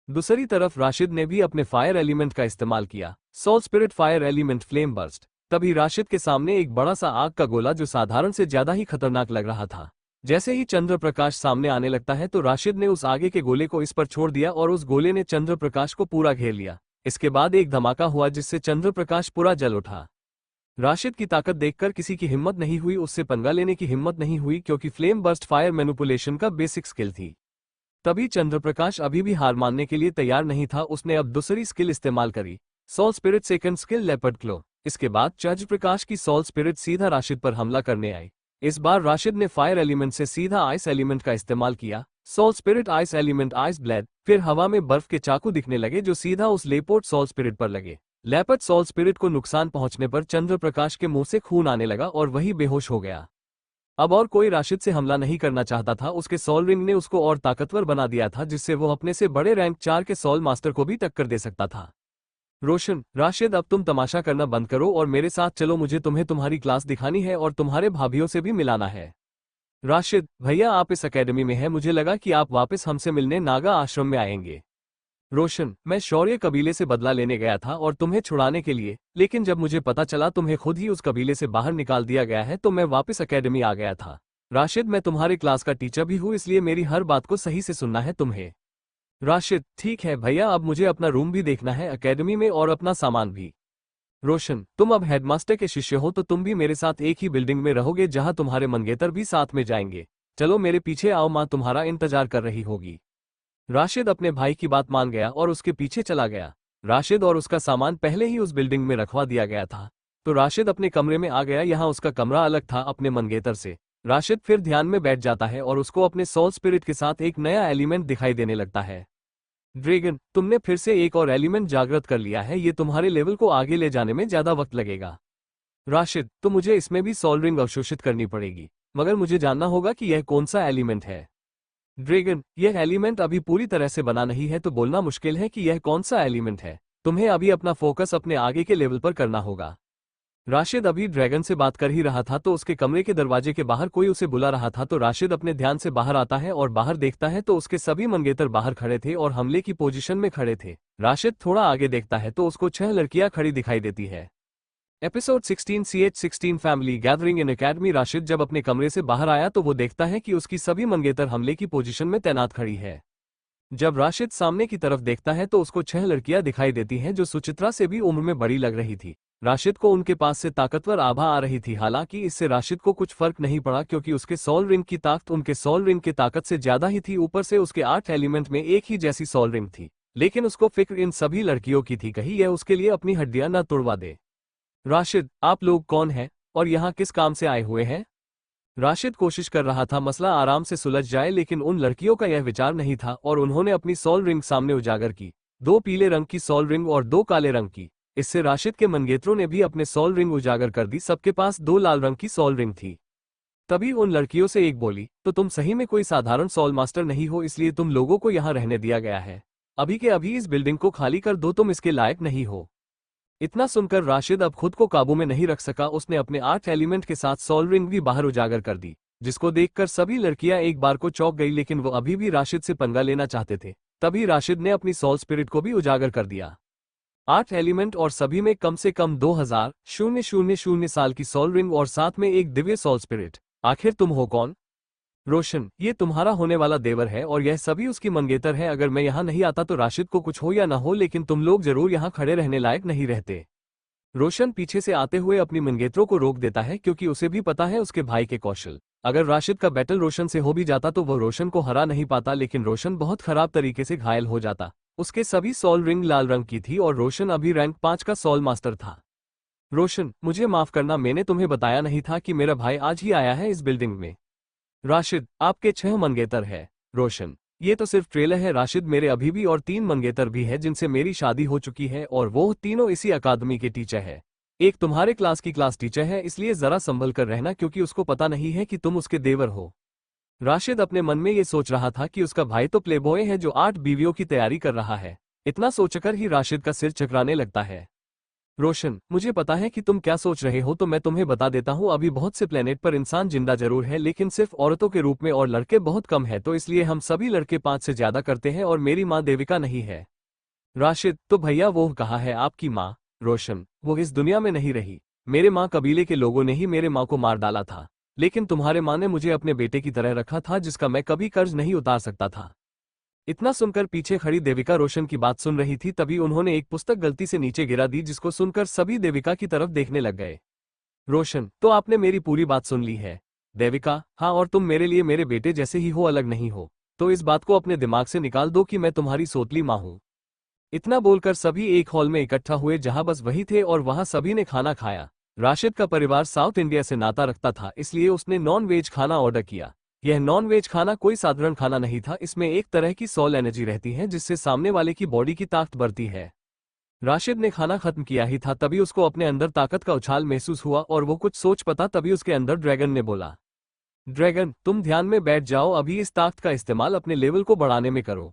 दूसरी तरफ राशिद ने भी अपने फायर एलिमेंट का इस्तेमाल किया, soul spirit fire element flame burst. तभी राशिद के सामने एक बड़ा सा आग का गोला जो साधारण से ज्यादा ही खतरनाक लग रहा था। जैसे ही चंद्रप्रकाश सामने आने लगता है तो राशिद ने उस आगे के गोले को इस पर छोड़ दिया और उस गोले ने चंद्रप्रकाश को पूरा घेर लिया। इसके बाद एक धमाका हुआ जिससे चंद्रप्रकाश पूरा जल उठा। राशिद की ताकत देखकर किसी की हिम्मत नहीं हुई, उससे पंगा लेने की हिम्मत नहीं हुई, क्योंकि फ्लेम बर्स्ट फायर मैनिपुलेशन का बेसिक स्किल थी। तभी चंद्रप्रकाश अभी भी हार मानने के लिए तैयार नहीं था। उसने अब दूसरी स्किल इस्तेमाल करी, soul spirit second skill leopard claw. इसके बाद चंद्रप्रकाश की सोल स्पिरिट सीधा राशिद पर हमला करने आई। इस बार राशिद ने फायर एलिमेंट से सीधा आइस एलिमेंट का इस्तेमाल किया, soul spirit ice element ice blade. फिर हवा में बर्फ के चाकू दिखने लगे जो सीधा उस लेपोर्ट सोल स्पिरिट पर लगे। लेपर्ड सोल स्पिरिट को नुकसान पहुंचने पर चंद्रप्रकाश के मुंह से खून आने लगा और वही बेहोश हो गया। अब और कोई राशिद से हमला नहीं करना चाहता था। उसके सोल रिंग ने उसको और ताकतवर बना दिया था, जिससे वो अपने से बड़े रैंक 4 के सोल मास्टर को भी टक्कर दे सकता था। रोशन, राशिद, अब तुम तमाशा करना बंद करो और मेरे साथ चलो। मुझे तुम्हें तुम्हारी क्लास दिखानी है और तुम्हारे भाभीियों से भी मिलाना है। राशिद, भैया आप इस एकेडमी में हैं, मुझे लगा कि आप वापस हमसे मिलने नागा आश्रम में आएंगे। रोशन, मैं शौर्य कबीले से बदला लेने गया था और तुम्हें छुड़ाने के लिए, लेकिन जब मुझे पता चला तुम्हें खुद ही उस कबीले से बाहर निकाल दिया गया है तो मैं वापस एकेडमी आ गया था। राशिद, मैं तुम्हारे क्लास का टीचर भी हूँ, इसलिए मेरी हर बात को सही से सुनना है तुम्हें। राशिद, ठीक है भैया, अब मुझे अपना रूम भी देखना है एकेडमी में और अपना सामान भी। रोशन, तुम अब हेडमास्टर के शिष्य हो तो तुम भी मेरे साथ एक ही बिल्डिंग में रहोगे जहां तुम्हारे मंगेतर भी साथ में जाएंगे। चलो मेरे पीछे आओ, माँ तुम्हारा इंतजार कर रही होगी। राशिद अपने भाई की बात मान गया और उसके पीछे चला गया। राशिद और उसका सामान पहले ही उस बिल्डिंग में रखवा दिया गया था, तो राशिद अपने कमरे में आ गया। यहाँ उसका कमरा अलग था अपने मंगेतर से। राशिद फिर ध्यान में बैठ जाता है और उसको अपने सोल स्पिरिट के साथ एक नया एलिमेंट दिखाई देने लगता है। ड्रैगन, तुमने फिर से एक और एलिमेंट जागृत कर लिया है, ये तुम्हारे लेवल को आगे ले जाने में ज्यादा वक्त लगेगा। राशिद, तो मुझे इसमें भी सोल रिंग अवशोषित करनी पड़ेगी, मगर मुझे जानना होगा कि यह कौन सा एलिमेंट है। ड्रैगन, यह एलिमेंट अभी पूरी तरह से बना नहीं है तो बोलना मुश्किल है कि यह कौन सा एलिमेंट है। तुम्हें अभी अपना फोकस अपने आगे के लेवल पर करना होगा। राशिद अभी ड्रैगन से बात कर ही रहा था तो उसके कमरे के दरवाजे के बाहर कोई उसे बुला रहा था। तो राशिद अपने ध्यान से बाहर आता है और बाहर देखता है तो उसके सभी मंगेतर बाहर खड़े थे और हमले की पोजीशन में खड़े थे। राशिद थोड़ा आगे देखता है तो उसको 6 लड़कियां खड़ी दिखाई देती है। एपिसोड 16 CH16 फैमिली गैदरिंग इन एकेडमी। राशिद जब अपने कमरे से बाहर आया तो वो देखता है कि उसकी सभी मंगेतर हमले की पोजीशन में तैनात खड़ी है। जब राशिद सामने की तरफ देखता है तो उसको 6 लड़कियां दिखाई देती हैं जो सुचित्रा से भी उम्र में बड़ी लग रही थी। राशिद को उनके पास से ताकतवर आभा आ रही थी, हालांकि इससे राशिद को कुछ फर्क नहीं पड़ा क्योंकि उसके सोल रिंग की ताकत उनके सोल रिंग की ताकत से ज्यादा ही थी। ऊपर से उसके 8 एलिमेंट में एक ही जैसी सोल रिंग थी। लेकिन उसको फिक्र इन सभी लड़कियों की थी, कहीं यह उसके लिए अपनी हड्डियां न तोड़वा दे। राशिद, आप लोग कौन हैं और यहाँ किस काम से आए हुए हैं? राशिद कोशिश कर रहा था मसला आराम से सुलझ जाए, लेकिन उन लड़कियों का यह विचार नहीं था और उन्होंने अपनी सोल रिंग सामने उजागर की। 2 पीले रंग की सोल रिंग और 2 काले रंग की। इससे राशिद के मनगेतरों ने भी अपने सोल रिंग उजागर कर दी। सबके पास 2 लाल रंग की सोल रिंग थी। तभी उन लड़कियों से एक बोली, तो तुम सही में कोई साधारण सोल मास्टर नहीं हो, इसलिए तुम लोगों को यहाँ रहने दिया गया है। अभी के अभी इस बिल्डिंग को खाली कर दो, तुम इसके लायक नहीं हो। इतना सुनकर राशिद अब खुद को काबू में नहीं रख सका। उसने अपने 8 एलिमेंट के साथ सोल रिंग भी बाहर उजागर कर दी, जिसको देखकर सभी लड़कियां एक बार को चौंक गई, लेकिन वो अभी भी राशिद से पंगा लेना चाहते थे। तभी राशिद ने अपनी सोल स्पिरिट को भी उजागर कर दिया। 8 एलिमेंट और सभी में कम से कम 2000 साल की सोल रिंग और साथ में एक दिव्य सोल स्पिरिट। आखिर तुम हो कौन? रोशन, ये तुम्हारा होने वाला देवर है और यह सभी उसकी मंगेतर है। अगर मैं यहाँ नहीं आता तो राशिद को कुछ हो या ना हो, लेकिन तुम लोग जरूर यहाँ खड़े रहने लायक नहीं रहते। रोशन पीछे से आते हुए अपनी मंगेतरों को रोक देता है क्योंकि उसे भी पता है उसके भाई के कौशल। अगर राशिद का बैटल रोशन से हो भी जाता तो वह रोशन को हरा नहीं पाता, लेकिन रोशन बहुत खराब तरीके से घायल हो जाता। उसके सभी सोल रिंग लाल रंग की थी और रोशन अभी रैंक 5 का सोल मास्टर था। रोशन, मुझे माफ करना, मैंने तुम्हें बताया नहीं था कि मेरा भाई आज ही आया है इस बिल्डिंग में। राशिद, आपके 6 मंगेतर है। रोशन, ये तो सिर्फ ट्रेलर है राशिद, मेरे अभी भी और 3 मंगेतर भी है जिनसे मेरी शादी हो चुकी है और वो तीनों इसी अकादमी के टीचर है। एक तुम्हारे क्लास की क्लास टीचर है, इसलिए जरा संभल कर रहना क्योंकि उसको पता नहीं है कि तुम उसके देवर हो। राशिद अपने मन में ये सोच रहा था कि उसका भाई तो प्लेबॉय है जो 8 बीवियों की तैयारी कर रहा है। इतना सोचकर ही राशिद का सिर चकराने लगता है। रोशन, मुझे पता है कि तुम क्या सोच रहे हो, तो मैं तुम्हें बता देता हूँ। अभी बहुत से प्लेनेट पर इंसान जिंदा जरूर है, लेकिन सिर्फ औरतों के रूप में और लड़के बहुत कम है, तो इसलिए हम सभी लड़के 5 से ज्यादा करते हैं और मेरी माँ देविका नहीं है। राशिद, तो भैया वो कहाँ है आपकी माँ? रोशन, वो इस दुनिया में नहीं रही। मेरे माँ कबीले के लोगों ने ही मेरे माँ को मार डाला था, लेकिन तुम्हारे माँ ने मुझे अपने बेटे की तरह रखा था जिसका मैं कभी कर्ज नहीं उतार सकता था। इतना सुनकर पीछे खड़ी देविका रोशन की बात सुन रही थी, तभी उन्होंने एक पुस्तक गलती से नीचे गिरा दी, जिसको सुनकर सभी देविका की तरफ देखने लग गए। रोशन, तो आपने मेरी पूरी बात सुन ली है? देविका, हाँ, और तुम मेरे लिए मेरे बेटे जैसे ही हो, अलग नहीं हो। तो इस बात को अपने दिमाग से निकाल दो कि मैं तुम्हारी सोतली माँ हूँ। इतना बोलकर सभी एक हॉल में इकट्ठा हुए जहां बस वही थे और वहां सभी ने खाना खाया। राशिद का परिवार साउथ इंडिया से नाता रखता था, इसलिए उसने नॉन वेज खाना ऑर्डर किया। यह नॉन वेज खाना कोई साधारण खाना नहीं था, इसमें एक तरह की सोल एनर्जी रहती है जिससे सामने वाले की बॉडी की ताकत बढ़ती है। राशिद ने खाना खत्म किया ही था तभी उसको अपने अंदर ताकत का उछाल महसूस हुआ और वो कुछ सोच पता तभी उसके अंदर ड्रैगन ने बोला, ड्रैगन, तुम ध्यान में बैठ जाओ, अभी इस ताकत का इस्तेमाल अपने लेवल को बढ़ाने में करो।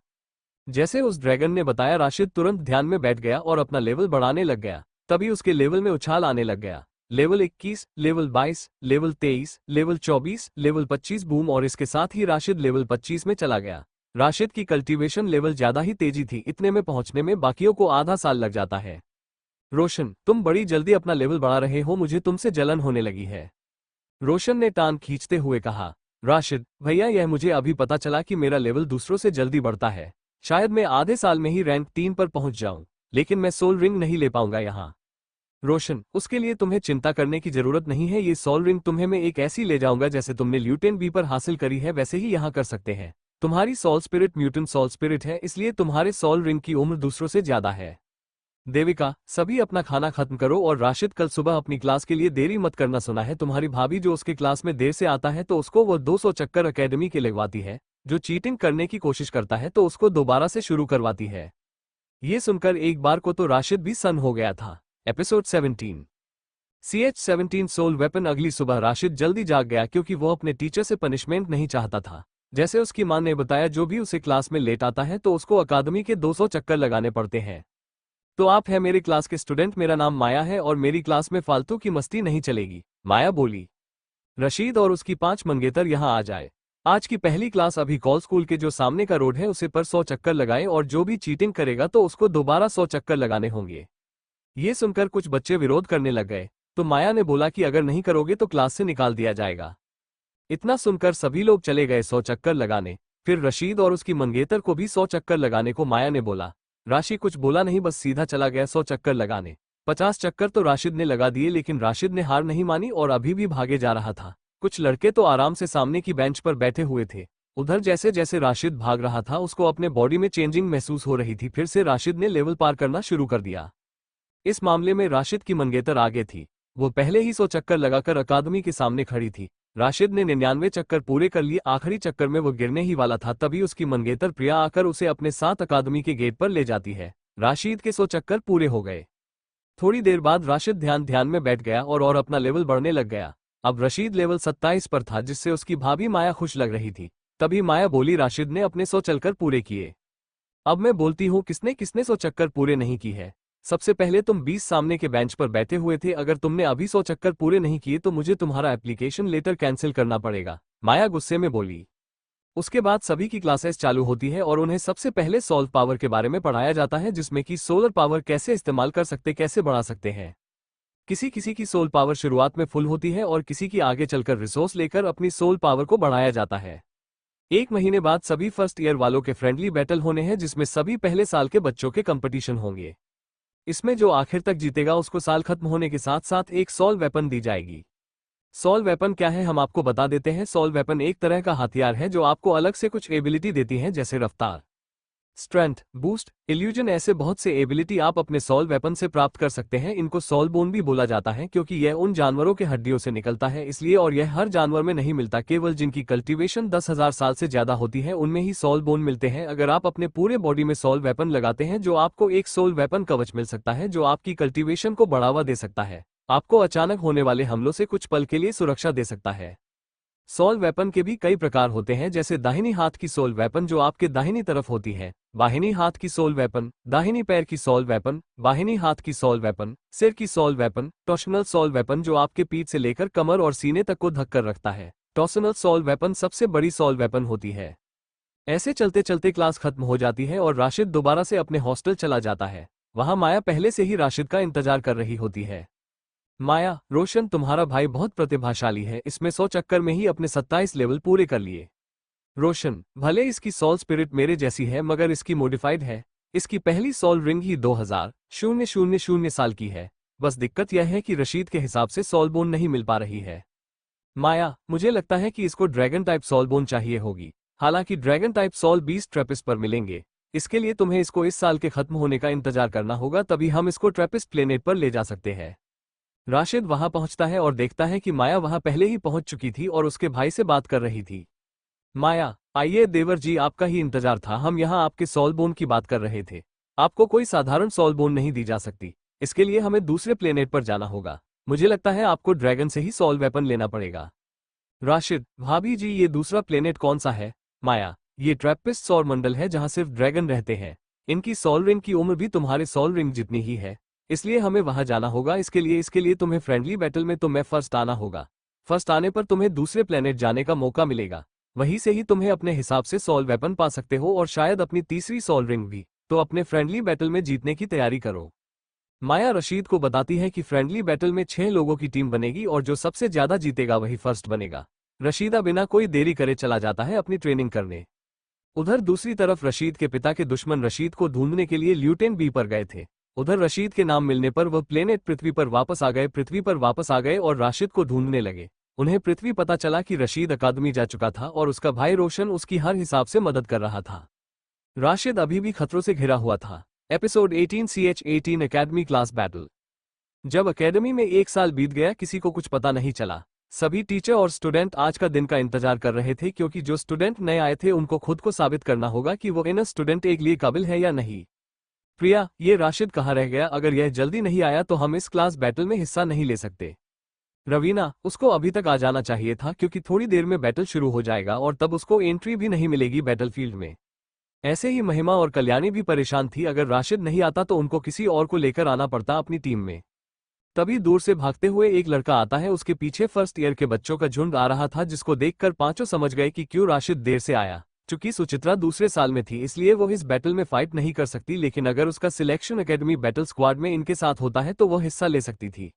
जैसे उस ड्रैगन ने बताया, राशिद तुरंत ध्यान में बैठ गया और अपना लेवल बढ़ाने लग गया। तभी उसके लेवल में उछाल आने लग गया। Level 21, level 22, level 23, level 24, level 25, boom, और इसके साथ ही राशिद लेवल 25 में चला गया। राशिद की कल्टीवेशन लेवल ज्यादा ही तेजी थी, इतने में पहुंचने में बाकियों को आधा साल लग जाता है। रोशन, तुम बड़ी जल्दी अपना लेवल बढ़ा रहे हो, मुझे तुमसे जलन होने लगी है। रोशन ने टांग खींचते हुए कहा, राशिद भैया, यह मुझे अभी पता चला कि मेरा लेवल दूसरों से जल्दी बढ़ता है। शायद मैं आधे साल में ही रैंक 3 पर पहुंच जाऊं, लेकिन मैं सोल रिंग नहीं ले पाऊंगा यहाँ। रोशन, उसके लिए तुम्हें चिंता करने की जरूरत नहीं है, ये सोल रिंग तुम्हें मैं एक ऐसी ले जाऊंगा जैसे तुमने ल्यूटेन बी पर हासिल करी है वैसे ही यहाँ कर सकते हैं। तुम्हारी soul spirit mutant soul spirit है, इसलिए तुम्हारे सोल रिंग की उम्र दूसरों से ज्यादा है। देविका, सभी अपना खाना खत्म करो और राशिद कल सुबह अपनी क्लास के लिए देरी मत करना। सुना है तुम्हारी भाभी जो उसके क्लास में देर से आता है तो उसको वो 200 चक्कर एकेडमी के लगवाती है, जो चीटिंग करने की कोशिश करता है तो उसको दोबारा से शुरू करवाती है। ये सुनकर एक बार को तो राशिद भी सन हो गया था। Episode 17 CH-17 soul weapon. अगली सुबह राशिद जल्दी जाग गया क्योंकि वो अपने टीचर से पनिशमेंट नहीं चाहता था। जैसे उसकी मां ने बताया, जो भी उसे क्लास में लेट आता है तो उसको अकादमी के 200 चक्कर लगाने पड़ते हैं। तो आप है मेरे क्लास के स्टूडेंट, मेरा नाम माया है और मेरी क्लास में फालतू की मस्ती नहीं चलेगी, माया बोली। रशीद और उसकी 5 मंगेतर यहाँ आ जाए। आज की पहली क्लास अभी कॉल स्कूल के जो सामने का रोड है उसे पर 100 चक्कर लगाए और जो भी चीटिंग करेगा तो उसको दोबारा 100 चक्कर लगाने होंगे। ये सुनकर कुछ बच्चे विरोध करने लग गए, तो माया ने बोला कि अगर नहीं करोगे तो क्लास से निकाल दिया जाएगा। इतना सुनकर सभी लोग चले गए 100 चक्कर लगाने। फिर रशीद और उसकी मंगेतर को भी 100 चक्कर लगाने को माया ने बोला। राशि कुछ बोला नहीं, बस सीधा चला गया 100 चक्कर लगाने। 50 चक्कर तो राशिद ने लगा दिए, लेकिन राशिद ने हार नहीं मानी और अभी भी भागे जा रहा था। कुछ लड़के तो आराम से सामने की बेंच पर बैठे हुए थे। उधर जैसे जैसे राशिद भाग रहा था उसको अपने बॉडी में चेंजिंग महसूस हो रही थी। फिर से राशिद ने लेवल पार करना शुरू कर दिया। इस मामले में राशिद की मंगेतर आगे थी। वो पहले ही 100 चक्कर लगाकर अकादमी के सामने खड़ी थी। राशिद ने 99 चक्कर पूरे कर लिए। आखिरी चक्कर में वो गिरने ही वाला था, तभी उसकी मंगेतर प्रिया आकर उसे अपने साथ अकादमी के गेट पर ले जाती है। राशिद के 100 चक्कर पूरे हो गए। थोड़ी देर बाद राशिद ध्यान में बैठ गया और अपना लेवल बढ़ने लग गया। अब रशीद लेवल 27 पर था, जिससे उसकी भाभी माया खुश लग रही थी। तभी माया बोली, राशिद ने अपने 100 चलकर पूरे किए। अब मैं बोलती हूँ किसने किसने 100 चक्कर पूरे नहीं की है। सबसे पहले तुम 20 सामने के बेंच पर बैठे हुए थे। अगर तुमने अभी 100 चक्कर पूरे नहीं किए तो मुझे तुम्हारा एप्लीकेशन लेटर कैंसिल करना पड़ेगा, माया गुस्से में बोली। उसके बाद सभी की क्लासेस चालू होती है और उन्हें सबसे पहले सॉल्व पावर के बारे में पढ़ाया जाता है, जिसमें कि सोलर पावर कैसे इस्तेमाल कर सकते, कैसे बढ़ा सकते हैं। किसी किसी की सोल पावर शुरुआत में फुल होती है और किसी की आगे चलकर रिसोर्स लेकर अपनी सोल पावर को बढ़ाया जाता है। 1 महीने बाद सभी फर्स्ट ईयर वालों के फ्रेंडली बैटल होने हैं, जिसमें सभी पहले साल के बच्चों के कंपटीशन होंगे। इसमें जो आखिर तक जीतेगा उसको साल खत्म होने के साथ साथ एक सॉल वेपन दी जाएगी। सॉल वेपन क्या है हम आपको बता देते हैं। सॉल वेपन एक तरह का हथियार है जो आपको अलग से कुछ एबिलिटी देती है, जैसे रफ्तार, स्ट्रेंथ, बूस्ट, इल्यूजन। ऐसे बहुत से एबिलिटी आप अपने सॉल वेपन से प्राप्त कर सकते हैं। इनको सॉल बोन भी बोला जाता है क्योंकि यह उन जानवरों के हड्डियों से निकलता है इसलिए, और यह हर जानवर में नहीं मिलता। केवल जिनकी कल्टीवेशन 10,000 साल से ज्यादा होती है उनमें ही सॉल बोन मिलते हैं। अगर आप अपने पूरे बॉडी में सॉल वेपन लगाते हैं जो आपको एक सोल वेपन कवच मिल सकता है जो आपकी कल्टीवेशन को बढ़ावा दे सकता है, आपको अचानक होने वाले हमलों से कुछ पल के लिए सुरक्षा दे सकता है। सॉल वेपन के भी कई प्रकार होते हैं, जैसे दाहिनी हाथ की सोल वेपन जो आपके दाहिनी तरफ होती है, बाहिनी हाथ की सोल वेपन, दाहिनी पैर की सोल वेपन, बाहिनी हाथ की सोल वेपन, सिर की soul weapon, torsional soul weapon जो आपके पीठ से लेकर कमर और सीने तक को ढककर रखता है। टॉर्सनल सोल वेपन सबसे बड़ी सोल वेपन होती है। ऐसे चलते चलते क्लास खत्म हो जाती है और राशिद दोबारा से अपने हॉस्टल चला जाता है। वहां माया पहले से ही राशिद का इंतजार कर रही होती है। माया, रोशन तुम्हारा भाई बहुत प्रतिभाशाली है, इसमें 100 चक्कर में ही अपने 27 लेवल पूरे कर लिए। रोशन, भले इसकी सॉल स्पिरिट मेरे जैसी है मगर इसकी मॉडिफाइड है। इसकी पहली सॉल रिंग ही 2000 साल की है। बस दिक्कत यह है कि रशीद के हिसाब से सॉल बोन नहीं मिल पा रही है। माया, मुझे लगता है कि इसको ड्रैगन टाइप सॉल बोन चाहिए होगी। हालांकि ड्रैगन टाइप सॉल 20 ट्रैपिस्ट पर मिलेंगे। इसके लिए तुम्हें इसको इस साल के खत्म होने का इंतजार करना होगा, तभी हम इसको ट्रैपिस्ट प्लेनेट पर ले जा सकते हैं। राशिद वहां पहुंचता है और देखता है कि माया वहां पहले ही पहुंच चुकी थी और उसके भाई से बात कर रही थी। माया, आइए देवर जी, आपका ही इंतजार था। हम यहाँ आपके सॉल बोन की बात कर रहे थे। आपको कोई साधारण सॉल बोन नहीं दी जा सकती। इसके लिए हमें दूसरे प्लेनेट पर जाना होगा। मुझे लगता है आपको ड्रैगन से ही सॉल वेपन लेना पड़ेगा। राशिद, भाभी जी, ये दूसरा प्लेनेट कौन सा है? माया, ये ट्रैपिस्ट सौर मंडल है जहां सिर्फ ड्रैगन रहते हैं। इनकी सॉल रिंग की उम्र भी तुम्हारे सॉल रिंग जितनी ही है, इसलिए हमें वहां जाना होगा। इसके लिए तुम्हें फ्रेंडली बैटल में तुम्हें फर्स्ट आना होगा। फर्स्ट आने पर तुम्हें दूसरे प्लेनेट जाने का मौका मिलेगा। वहीं से ही तुम्हें अपने हिसाब से सॉल वेपन पा सकते हो और शायद अपनी तीसरी सॉल रिंग भी। तो अपने फ्रेंडली बैटल में जीतने की तैयारी करो। माया रशीद को बताती है कि फ्रेंडली बैटल में 6 लोगों की टीम बनेगी और जो सबसे ज्यादा जीतेगा वही फर्स्ट बनेगा। रशीदा बिना कोई देरी करे चला जाता है अपनी ट्रेनिंग करने। उधर दूसरी तरफ रशीद के पिता के दुश्मन रशीद को ढूंढने के लिए ल्यूटेन बी पर गए थे। उधर रशीद के नाम मिलने पर वह प्लेनेट पृथ्वी पर वापस आ गए और राशिद को ढूंढने लगे। उन्हें पृथ्वी पता चला कि रशीद अकादमी जा चुका था और उसका भाई रोशन उसकी हर हिसाब से मदद कर रहा था। राशिद अभी भी खतरों से घिरा हुआ था। Episode 18 CH18 academy class battle. जब अकेडमी में 1 साल बीत गया, किसी को कुछ पता नहीं चला। सभी टीचर और स्टूडेंट आज का दिन का इंतजार कर रहे थे क्योंकि जो स्टूडेंट नए आए थे उनको खुद को साबित करना होगा कि वो इन स्टूडेंट एक लिए काबिल है या नहीं। प्रिया, ये राशिद कहाँ रह गया? अगर यह जल्दी नहीं आया तो हम इस क्लास बैटल में हिस्सा नहीं ले सकते। रवीना, उसको अभी तक आ जाना चाहिए था क्योंकि थोड़ी देर में बैटल शुरू हो जाएगा और तब उसको एंट्री भी नहीं मिलेगी बैटलफील्ड में। ऐसे ही महिमा और कल्याणी भी परेशान थी। अगर राशिद नहीं आता तो उनको किसी और को लेकर आना पड़ता अपनी टीम में। तभी दूर से भागते हुए एक लड़का आता है। उसके पीछे फर्स्ट ईयर के बच्चों का झुंड आ रहा था, जिसको देखकर पांचों समझ गए कि क्यों राशिद देर से आया। चूंकि सुचित्रा दूसरे साल में थी इसलिए वो इस बैटल में फाइट नहीं कर सकती, लेकिन अगर उसका सिलेक्शन एकेडमी बैटल स्क्वाड में इनके साथ होता है तो वो हिस्सा ले सकती थी।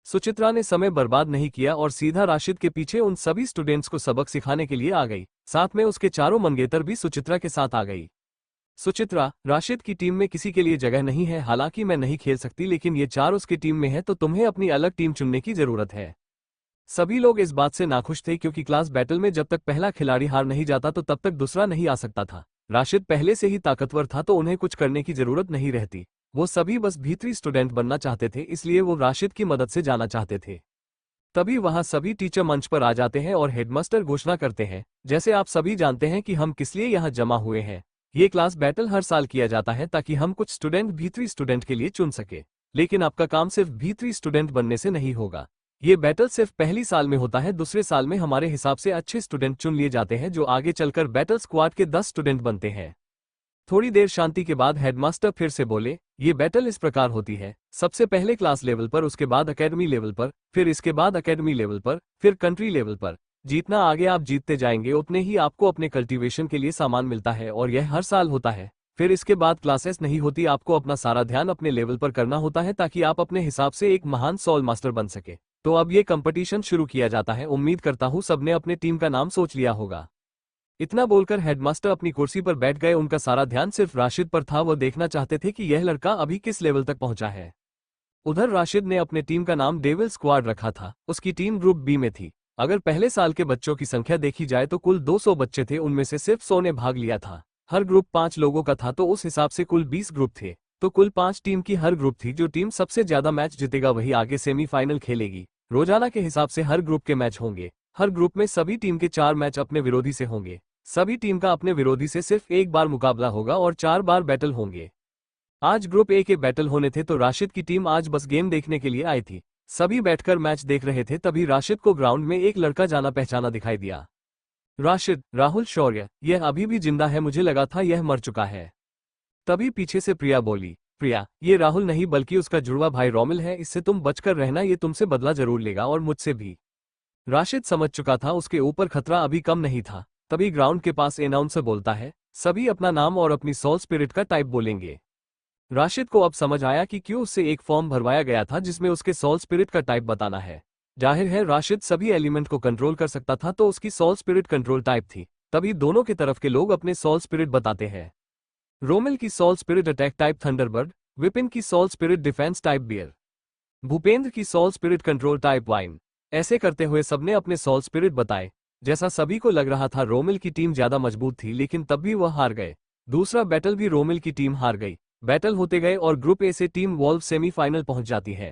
सुचित्रा ने समय बर्बाद नहीं किया और सीधा राशिद के पीछे उन सभी स्टूडेंट्स को सबक सिखाने के लिए आ गई। साथ में उसके चारों मंगेतर भी सुचित्रा के साथ आ गई। सुचित्रा, राशिद की टीम में किसी के लिए जगह नहीं है। हालांकि मैं नहीं खेल सकती, लेकिन ये 4 उसकी टीम में है तो तुम्हें अपनी अलग टीम चुनने की जरूरत है। सभी लोग इस बात से नाखुश थे क्योंकि क्लास बैटल में जब तक पहला खिलाड़ी हार नहीं जाता तो तब तक दूसरा नहीं आ सकता था। राशिद पहले से ही ताकतवर था तो उन्हें कुछ करने की जरूरत नहीं रहती। वो सभी बस भीतरी स्टूडेंट बनना चाहते थे, इसलिए वो राशिद की मदद से जाना चाहते थे। तभी वहां सभी टीचर मंच पर आ जाते हैं और हेडमास्टर घोषणा करते हैं, जैसे आप सभी जानते हैं कि हम किस लिए यहाँ जमा हुए हैं। ये क्लास बैटल हर साल किया जाता है ताकि हम कुछ स्टूडेंट भीतरी स्टूडेंट के लिए चुन सके। लेकिन आपका काम सिर्फ भीतरी स्टूडेंट बनने से नहीं होगा। ये बैटल सिर्फ पहली साल में होता है। दूसरे साल में हमारे हिसाब से अच्छे स्टूडेंट चुन लिए जाते हैं जो आगे चलकर बैटल स्क्वाड के 10 स्टूडेंट बनते हैं। थोड़ी देर शांति के बाद हेडमास्टर फिर से बोले, ये बैटल इस प्रकार होती है, सबसे पहले क्लास लेवल पर, उसके बाद एकेडमी लेवल पर, फिर इसके बाद एकेडमी लेवल पर, फिर कंट्री लेवल पर। जितना आगे आप जीतते जाएंगे उतने ही आपको अपने कल्टीवेशन के लिए सामान मिलता है और यह हर साल होता है। फिर इसके बाद क्लासेस नहीं होती, आपको अपना सारा ध्यान अपने लेवल पर करना होता है ताकि आप अपने हिसाब से एक महान सॉल मास्टर बन सके। तो अब ये कंपटीशन शुरू किया जाता है। उम्मीद करता हूँ सबने अपने टीम का नाम सोच लिया होगा। इतना बोलकर हेडमास्टर अपनी कुर्सी पर बैठ गए। उनका सारा ध्यान सिर्फ राशिद पर था। वो देखना चाहते थे कि यह लड़का अभी किस लेवल तक पहुंचा है। उधर राशिद ने अपने टीम का नाम डेविल स्क्वाड रखा था। उसकी टीम ग्रुप बी में थी। अगर पहले साल के बच्चों की संख्या देखी जाए तो कुल 200 बच्चे थे, उनमें से सिर्फ 100 ने भाग लिया था। हर ग्रुप 5 लोगों का था तो उस हिसाब से कुल 20 ग्रुप थे। तो कुल 5 टीम की हर ग्रुप थी। जो टीम सबसे ज्यादा मैच जीतेगा वही आगे सेमीफाइनल खेलेगी। रोजाना के हिसाब से हर ग्रुप के मैच होंगे। हर ग्रुप में सभी टीम के 4 मैच अपने विरोधी से होंगे। सभी टीम का अपने विरोधी से सिर्फ एक बार मुकाबला होगा और 4 बार बैटल होंगे। आज ग्रुप ए के बैटल होने थे तो राशिद की टीम आज बस गेम देखने के लिए आई थी। सभी बैठकर मैच देख रहे थे, तभी राशिद को ग्राउंड में एक लड़का जाना पहचाना दिखाई दिया। राशिद, राहुल शौर्य, यह अभी भी जिंदा है, मुझे लगा था यह मर चुका है। तभी पीछे से प्रिया बोली, प्रिया, ये राहुल नहीं बल्कि उसका जुड़वा भाई रोमिल है, इससे तुम बचकर रहना, ये तुमसे बदला जरूर लेगा और मुझसे भी। राशिद समझ चुका था उसके ऊपर खतरा अभी कम नहीं था। तभी ग्राउंड के पास अनाउंसर बोलता है, सभी अपना नाम और अपनी सोल स्पिरिट का टाइप बोलेंगे। राशिद को अब समझ आया कि क्यों उससे एक फॉर्म भरवाया गया था जिसमें उसके सोल स्पिरिट का टाइप बताना है। जाहिर है राशिद सभी एलिमेंट को कंट्रोल कर सकता था तो उसकी सोल स्पिरिट कंट्रोल टाइप थी। तभी दोनों की तरफ के लोग अपने सोल स्पिरिट बताते हैं। रोमिल की soul spirit attack type thunderbird, Vipin की soul spirit defence type bear, Bhupendra की soul spirit control type vine. ऐसे करते हुए सबने अपने सोल स्पिरिट बताए। जैसा सभी को लग रहा था रोमिल की टीम ज्यादा मजबूत थी, लेकिन तब भी वह हार गए। दूसरा बैटल भी रोमिल की टीम हार गई। बैटल होते गए और ग्रुप ए से टीम वॉल्व सेमीफाइनल पहुंच जाती है।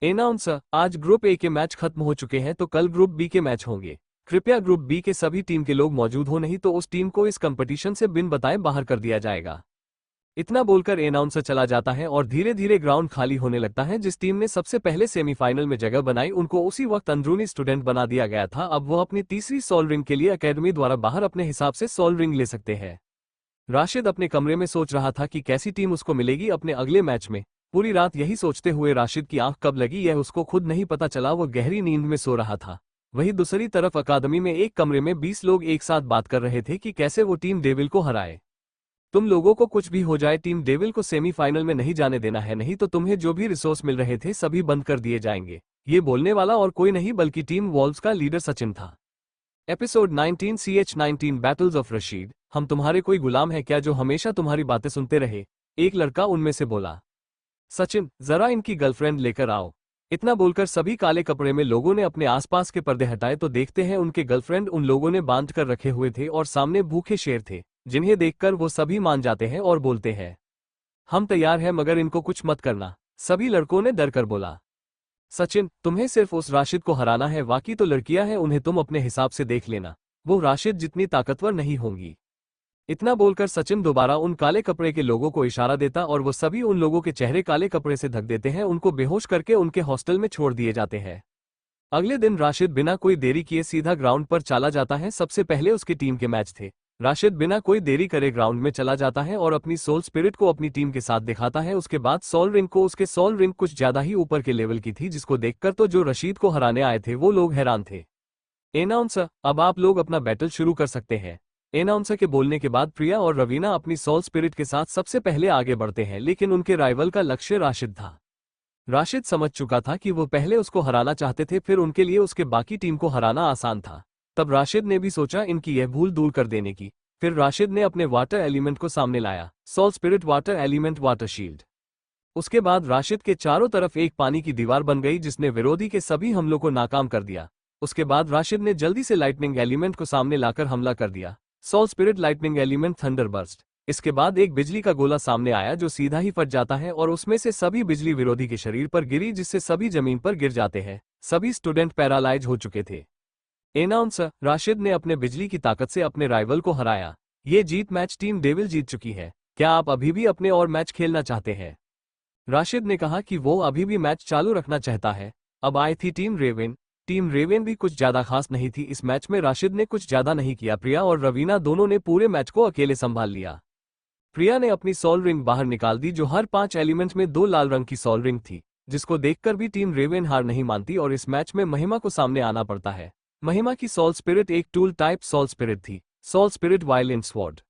अनाउंसर, आज ग्रुप ए के मैच खत्म हो चुके हैं तो कल ग्रुप बी के मैच होंगे। कृपया ग्रुप बी के सभी टीम के लोग मौजूद हो, नहीं तो उस टीम को इस कंपटीशन से बिन बताए बाहर कर दिया जाएगा। इतना बोलकर अनाउंसर चला जाता है और धीरे धीरे ग्राउंड खाली होने लगता है। जिस टीम ने सबसे पहले सेमीफाइनल में जगह बनाई उनको उसी वक्त अंदरूनी स्टूडेंट बना दिया गया था। अब वह अपनी तीसरी सोल रिंग के लिए एकेडमी द्वारा बाहर अपने हिसाब से सोल रिंग ले सकते हैं। राशिद अपने कमरे में सोच रहा था कि कैसी टीम उसको मिलेगी अपने अगले मैच में। पूरी रात यही सोचते हुए राशिद की आंख कब लगी यह उसको खुद नहीं पता चला। वो गहरी नींद में सो रहा था। वहीं दूसरी तरफ अकादमी में एक कमरे में 20 लोग एक साथ बात कर रहे थे कि कैसे वो टीम डेविल को हराए। तुम लोगों को कुछ भी हो जाए, टीम डेविल को सेमीफाइनल में नहीं जाने देना है, नहीं तो तुम्हें जो भी रिसोर्स मिल रहे थे सभी बंद कर दिए जाएंगे। ये बोलने वाला और कोई नहीं बल्कि टीम वॉल्व्स का लीडर सचिन था। Episode 19 CH19 battles of Rashid. हम तुम्हारे कोई गुलाम है क्या जो हमेशा तुम्हारी बातें सुनते रहे? एक लड़का उनमें से बोला। सचिन, जरा इनकी गर्लफ्रेंड लेकर आओ। इतना बोलकर सभी काले कपड़े में लोगों ने अपने आसपास के पर्दे हटाए तो देखते हैं उनके गर्लफ्रेंड उन लोगों ने बांध कर रखे हुए थे और सामने भूखे शेर थे, जिन्हें देखकर वो सभी मान जाते हैं और बोलते हैं, हम तैयार हैं मगर इनको कुछ मत करना। सभी लड़कों ने डर कर बोला। सचिन, तुम्हें सिर्फ उस राशिद को हराना है, बाकी तो लड़कियां हैं, उन्हें तुम अपने हिसाब से देख लेना। वो राशिद जितनी ताकतवर नहीं होंगी। इतना बोलकर सचिन दोबारा उन काले कपड़े के लोगों को इशारा देता और वो सभी उन लोगों के चेहरे काले कपड़े से ढक देते हैं। उनको बेहोश करके उनके हॉस्टल में छोड़ दिए जाते हैं। अगले दिन राशिद बिना कोई देरी किए सीधा ग्राउंड पर चला जाता है। सबसे पहले उसकी टीम के मैच थे। राशिद बिना कोई देरी करे ग्राउंड में चला जाता है और अपनी सोल स्पिरिट को अपनी टीम के साथ दिखाता है। उसके बाद सोल रिंग को, उसके सोल रिंग कुछ ज्यादा ही ऊपर के लेवल की थी, जिसको देखकर तो जो रशीद को हराने आए थे वो लोग हैरान थे। अनाउंसर, अब आप लोग अपना बैटल शुरू कर सकते हैं। अनाउंसर के बोलने के बाद प्रिया और रवीना अपनी सोल स्पिरिट के साथ सबसे पहले आगे बढ़ते हैं, लेकिन उनके राइवल का लक्ष्य राशिद था। राशिद समझ चुका था कि वो पहले उसको हराना चाहते थे, फिर उनके लिए उसके बाकी टीम को हराना आसान था। तब राशिद ने भी सोचा इनकी यह भूल दूर कर देने की। फिर राशिद ने अपने वाटर एलिमेंट को सामने लाया, soul spirit water element water shield. उसके बाद राशिद के चारों तरफ एक पानी की दीवार बन गई जिसने विरोधी के सभी हमलों को नाकाम कर दिया। उसके बाद राशिद ने जल्दी से लाइटनिंग एलिमेंट को सामने लाकर हमला कर दिया, सोल स्पिरिट लाइटनिंग एलिमेंट थंडरबर्स्ट। इसके बाद एक बिजली का गोला सामने आया जो सीधा ही फट जाता है और उसमें से सभी बिजली विरोधी के शरीर पर गिरी जिससे सभी जमीन पर गिर जाते हैं। सभी स्टूडेंट पैरालाइज हो चुके थे। अनाउंसर, राशिद ने अपने बिजली की ताकत से अपने राइवल को हराया। ये जीत मैच टीम डेविल जीत चुकी है। क्या आप अभी भी अपने और मैच खेलना चाहते हैं? राशिद ने कहा कि वो अभी भी मैच चालू रखना चाहता है। अब आई थी टीम रेवेन। टीम रेवेन भी कुछ ज्यादा खास नहीं थी। इस मैच में राशिद ने कुछ ज्यादा नहीं किया। प्रिया और रवीना दोनों ने पूरे मैच को अकेले संभाल लिया। प्रिया ने अपनी सोल रिंग बाहर निकाल दी जो हर 5 एलिमेंट में 2 लाल रंग की सोल रिंग थी, जिसको देखकर भी टीम रेवेन हार नहीं मानती और इस मैच में महिमा को सामने आना पड़ता है। महिमा की सोल स्पिरिट एक टूल टाइप सोल स्पिरिट थी, सोल स्पिरिट वायलेंट स्वॉर्ड।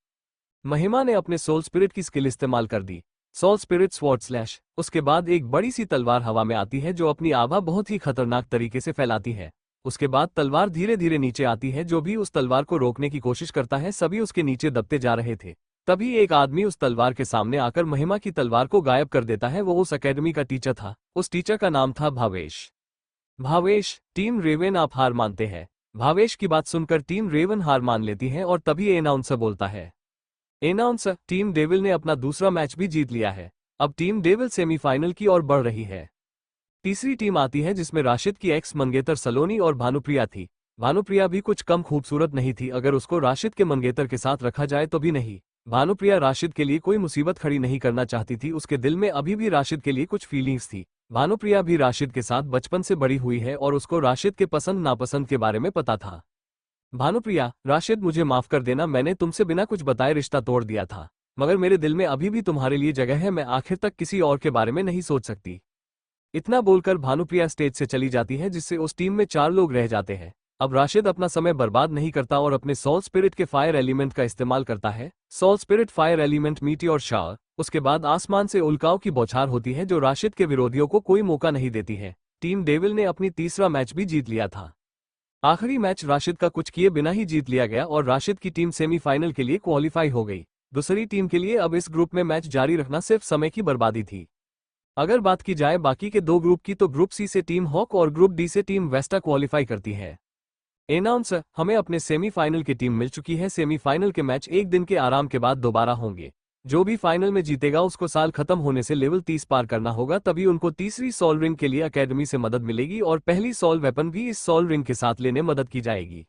महिमा ने अपने सोल स्पिरिट की स्किल इस्तेमाल कर दी, सोल स्पिरिट स्वॉर्ड स्लैश। उसके बाद एक बड़ी सी तलवार हवा में आती है जो अपनी आभा बहुत ही खतरनाक तरीके से फैलाती है। उसके बाद तलवार धीरे धीरे नीचे आती है। जो भी उस तलवार को रोकने की कोशिश करता है सभी उसके नीचे दबते जा रहे थे। तभी एक आदमी उस तलवार के सामने आकर महिमा की तलवार को गायब कर देता है। वो उस एकेडमी का टीचर था। उस टीचर का नाम था भावेश। भावेश, टीम रेवेन आप हार मानते हैं। भावेश की बात सुनकर टीम रेवेन हार मान लेती है और तभी अनाउंसर बोलता है, अनाउंसर, टीम डेविल ने अपना दूसरा मैच भी जीत लिया है। अब टीम डेविल सेमीफाइनल की ओर बढ़ रही है। तीसरी टीम आती है जिसमें राशिद की एक्स मंगेतर सलोनी और भानुप्रिया थी। भानुप्रिया भी कुछ कम खूबसूरत नहीं थी। अगर उसको राशिद के मंगेतर के साथ रखा जाए तो भी नहीं। भानुप्रिया राशिद के लिए कोई मुसीबत खड़ी नहीं करना चाहती थी। उसके दिल में अभी भी राशिद के लिए कुछ फीलिंग्स थी। भानुप्रिया भी राशिद के साथ बचपन से बड़ी हुई है और उसको राशिद के पसंद नापसंद के बारे में पता था। भानुप्रिया, राशिद मुझे माफ कर देना, मैंने तुमसे बिना कुछ बताए रिश्ता तोड़ दिया था, मगर मेरे दिल में अभी भी तुम्हारे लिए जगह है। मैं आखिर तक किसी और के बारे में नहीं सोच सकती। इतना बोलकर भानुप्रिया स्टेज से चली जाती है जिससे उस टीम में 4 लोग रह जाते हैं। अब राशिद अपना समय बर्बाद नहीं करता और अपने सोल स्पिरिट के फायर एलिमेंट का इस्तेमाल करता है। Soul spirit fire element meteor shower. उसके बाद आसमान से उल्काओं की बौछार होती है जो राशिद के विरोधियों को कोई मौका नहीं देती है। टीम डेविल ने अपनी तीसरा मैच भी जीत लिया था। आखिरी मैच राशिद का कुछ किए बिना ही जीत लिया गया और राशिद की टीम सेमीफाइनल के लिए क्वालिफाई हो गई। दूसरी टीम के लिए अब इस ग्रुप में मैच जारी रखना सिर्फ समय की बर्बादी थी। अगर बात की जाए बाकी के 2 ग्रुप की तो ग्रुप सी से टीम हॉक और ग्रुप डी से टीम वेस्टा क्वालिफाई करती है। अनाउंसर, हमें अपने सेमीफाइनल की टीम मिल चुकी है। सेमीफाइनल के मैच एक दिन के आराम के बाद दोबारा होंगे। जो भी फाइनल में जीतेगा उसको साल खत्म होने से लेवल 30 पार करना होगा, तभी उनको तीसरी सोल रिंग के लिए एकेडमी से मदद मिलेगी और पहली सोल वेपन भी इस सोल रिंग के साथ लेने मदद की जाएगी।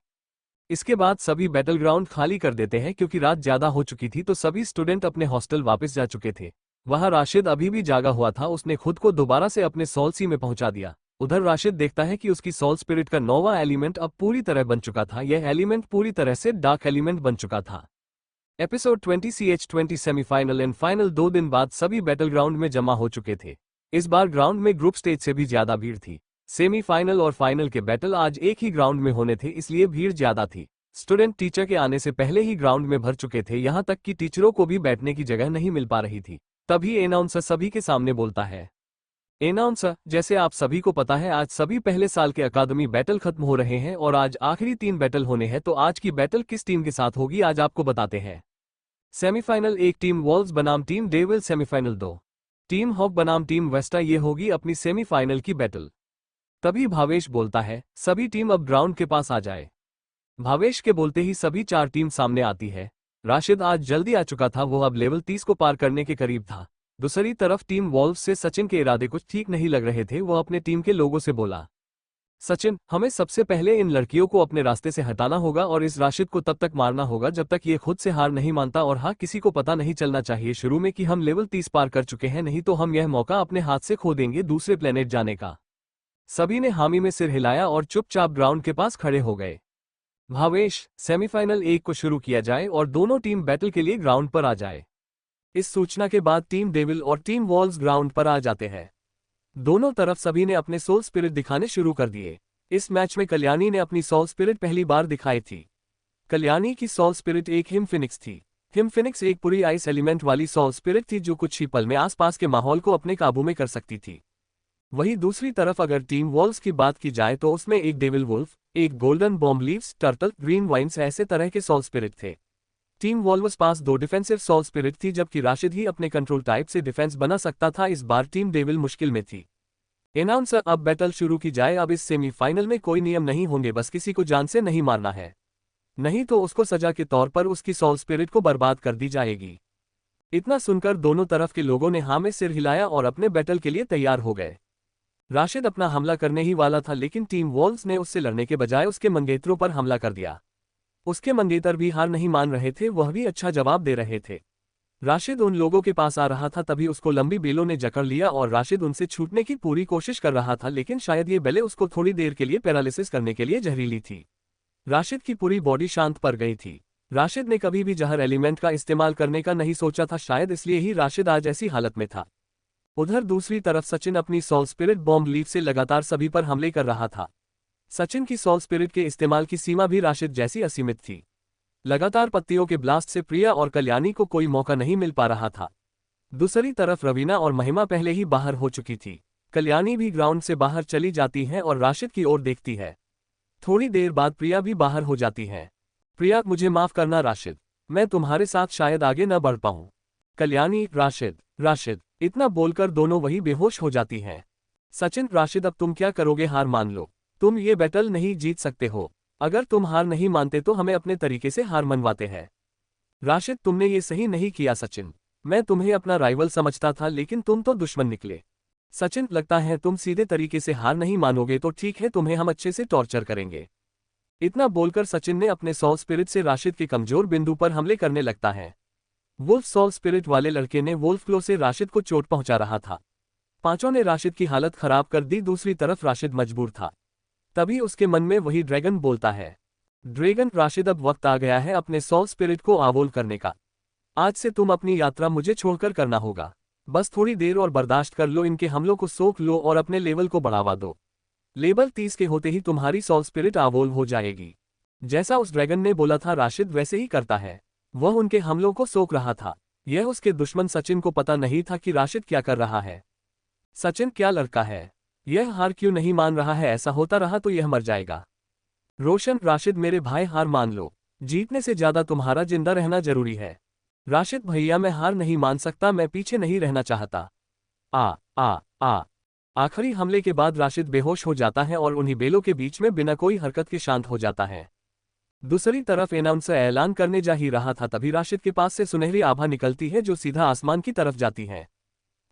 इसके बाद सभी बैटल ग्राउंड खाली कर देते हैं क्योंकि रात ज्यादा हो चुकी थी तो सभी स्टूडेंट अपने हॉस्टल वापस जा चुके थे। वहां राशिद अभी भी जागा हुआ था। उसने खुद को दोबारा से अपने सोल सी में पहुंचा दिया। उधर राशिद देखता है कि उसकी सोल स्पिरिट का 9वां एलिमेंट अब पूरी तरह बन चुका था। यह एलिमेंट पूरी तरह से डार्क एलिमेंट बन चुका था। Episode 20 CH20 semifinal and final 2 दिन बाद सभी बैटल ग्राउंड में जमा हो चुके थे। इस बार ग्राउंड में ग्रुप स्टेज से भी ज्यादा भीड़ थी। सेमीफाइनल और फाइनल के बैटल आज एक ही ग्राउंड में होने थे, इसलिए भीड़ ज्यादा थी। स्टूडेंट टीचर के आने से पहले ही ग्राउंड में भर चुके थे, यहां तक कि टीचरों को भी बैठने की जगह नहीं मिल पा रही थी। तभी अनाउंसर सभी के सामने बोलता है, अनाउंसर, जैसे आप सभी को पता है आज सभी पहले साल के अकादमी बैटल खत्म हो रहे हैं और आज आखिरी 3 बैटल होने हैं। तो आज की बैटल किस टीम के साथ होगी आज आपको बताते हैं। सेमीफाइनल 1 टीम वॉल्व्स बनाम team devil. Semifinal 2 team hawk बनाम टीम वेस्टा। ये होगी अपनी सेमीफाइनल की बैटल। तभी भावेश बोलता है, सभी टीम अब ग्राउंड के पास आ जाए। भावेश के बोलते ही सभी 4 टीम सामने आती है। राशिद आज जल्दी आ चुका था, वो अब लेवल 30 को पार करने के करीब था। दूसरी तरफ टीम वॉल्व्स से सचिन के इरादे कुछ ठीक नहीं लग रहे थे। वो अपने टीम के लोगों से बोला, सचिन, हमें सबसे पहले इन लड़कियों को अपने रास्ते से हटाना होगा और इस राशिद को तब तक मारना होगा जब तक ये खुद से हार नहीं मानता। और हाँ, किसी को पता नहीं चलना चाहिए शुरू में कि हम लेवल 30 पार कर चुके हैं, नहीं तो हम यह मौका अपने हाथ से खो देंगे दूसरे प्लेनेट जाने का। सभी ने हामी में सिर हिलाया और चुपचाप ग्राउंड के पास खड़े हो गए। भावेश, सेमीफाइनल 1 को शुरू किया जाए और दोनों टीम बैटल के लिए ग्राउंड पर आ जाए। इस सूचना के बाद टीम डेविल और टीम वॉल्व्स ग्राउंड पर आ जाते हैं। दोनों तरफ सभी ने अपने सोल स्पिरिट दिखाने शुरू कर दिए। इस मैच में कल्याणी ने अपनी सोल स्पिरिट पहली बार दिखाई थी। कल्याणी की सोल स्पिरिट एक हिमफिनिक्स थी। हिमफिनिक्स एक पूरी आइस एलिमेंट वाली सोल स्पिरिट थी जो कुछ ही पल में आसपास के माहौल को अपने काबू में कर सकती थी। वहीं दूसरी तरफ अगर टीम वॉल्व्स की बात की जाए तो उसमें एक डेविल वुल्फ, एक golden bomb leaves, turtle, green vines ऐसे तरह के सोल स्पिरिट थे। टीम वॉल्व्स पास 2 डिफेंसिव सोल स्पिरिट थी जबकि राशिद ही अपने कंट्रोल टाइप से डिफेंस बना सकता था। इस बार टीम डेविल मुश्किल में थी। अनाउंसर, अब बैटल शुरू की जाए। अब इस सेमीफाइनल में कोई नियम नहीं होंगे, बस किसी को जान से नहीं मारना है, नहीं तो उसको सजा के तौर पर उसकी सोल स्पिरिट को बर्बाद कर दी जाएगी। इतना सुनकर दोनों तरफ के लोगों ने हाँ में सिर हिलाया और अपने बैटल के लिए तैयार हो गए। राशिद अपना हमला करने ही वाला था लेकिन टीम वॉल्व्स ने उससे लड़ने के बजाय उसके मंगेतरों पर हमला कर दिया। उसके मंगेतर भी हार नहीं मान रहे थे, वह भी अच्छा जवाब दे रहे थे। राशिद उन लोगों के पास आ रहा था, तभी उसको लंबी बेलों ने जकड़ लिया और राशिद उनसे छूटने की पूरी कोशिश कर रहा था, लेकिन शायद ये बेलें उसको थोड़ी देर के लिए पैरालिसिस करने के लिए जहरीली थी। राशिद की पूरी बॉडी शांत पड़ गई थी। राशिद ने कभी भी जहर एलिमेंट का इस्तेमाल करने का नहीं सोचा था, शायद इसलिए ही राशिद आज ऐसी हालत में था। उधर दूसरी तरफ सचिन अपनी सोल स्पिरिट बॉम्ब लीफ से लगातार सभी पर हमले कर रहा था। सचिन की सोल स्पिरिट के इस्तेमाल की सीमा भी राशिद जैसी असीमित थी। लगातार पत्तियों के ब्लास्ट से प्रिया और कल्याणी को कोई मौका नहीं मिल पा रहा था। दूसरी तरफ रवीना और महिमा पहले ही बाहर हो चुकी थी। कल्याणी भी ग्राउंड से बाहर चली जाती है और राशिद की ओर देखती है। थोड़ी देर बाद प्रिया भी बाहर हो जाती है। प्रिया, मुझे माफ करना राशिद, मैं तुम्हारे साथ शायद आगे न बढ़ पाऊं। कल्याणी, राशिद इतना बोलकर दोनों वही बेहोश हो जाती हैं। सचिन, राशिद अब तुम क्या करोगे? हार मान लो, तुम ये बैटल नहीं जीत सकते हो। अगर तुम हार नहीं मानते तो हमें अपने तरीके से हार मनवाते हैं। राशिद, तुमने ये सही नहीं किया। सचिन, मैं तुम्हें अपना राइवल समझता था लेकिन तुम तो दुश्मन निकले। सचिन, लगता है तुम सीधे तरीके से हार नहीं मानोगे, तो ठीक है, तुम्हें हम अच्छे से टॉर्चर करेंगे। इतना बोलकर सचिन ने अपने सोल स्पिरिट से राशिद के कमजोर बिंदु पर हमले करने लगता है। वुल्फ सोल स्पिरिट वाले लड़के ने वुल्फ क्लो से राशिद को चोट पहुंचा रहा था। पांचों ने राशिद की हालत खराब कर दी। दूसरी तरफ राशिद मजबूर था। तभी उसके मन में वही ड्रैगन बोलता है, ड्रैगन, राशिद, अब वक्त आ गया है अपने सोल स्पिरिट को आवोल करने का। आज से तुम अपनी यात्रा मुझे छोड़कर करना होगा। बस थोड़ी देर और बर्दाश्त कर लो, इनके हमलों को सोख लो और अपने लेवल को बढ़ावा दो। लेवल 30 के होते ही तुम्हारी सोल स्पिरिट आवोल हो जाएगी। जैसा उस ड्रैगन ने बोला था राशिद वैसे ही करता है। वह उनके हमलों को सोख रहा था। यह उसके दुश्मन सचिन को पता नहीं था कि राशिद क्या कर रहा है। सचिन, क्या लड़का है, यह हार क्यों नहीं मान रहा है? ऐसा होता रहा तो यह मर जाएगा। रोशन, राशिद मेरे भाई, हार मान लो, जीतने से ज्यादा तुम्हारा जिंदा रहना जरूरी है। राशिद भैया, मैं हार नहीं मान सकता, मैं पीछे नहीं रहना चाहता। आखिरी हमले के बाद राशिद बेहोश हो जाता है और उन्हीं बेलों के बीच में बिना कोई हरकत के शांत हो जाता है। दूसरी तरफ अनाउंसर ऐलान करने जा ही रहा था, तभी राशिद के पास से सुनहरी आभा निकलती है जो सीधा आसमान की तरफ जाती है।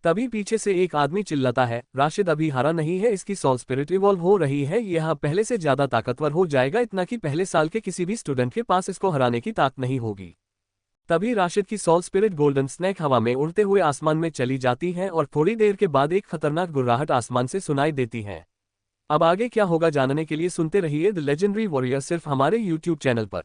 तभी पीछे से एक आदमी चिल्लाता है, राशिद अभी हारा नहीं है, इसकी सोल स्पिरिट इवॉल्व हो रही है, यह पहले से ज्यादा ताकतवर हो जाएगा, इतना कि पहले साल के किसी भी स्टूडेंट के पास इसको हराने की ताकत नहीं होगी। तभी राशिद की सोल स्पिरिट गोल्डन स्नैक हवा में उड़ते हुए आसमान में चली जाती है और थोड़ी देर के बाद एक खतरनाक गुर्राहट आसमान से सुनाई देती है। अब आगे क्या होगा जानने के लिए सुनते रहिए द लेजेंडरी वॉरियर, सिर्फ हमारे YouTube चैनल पर।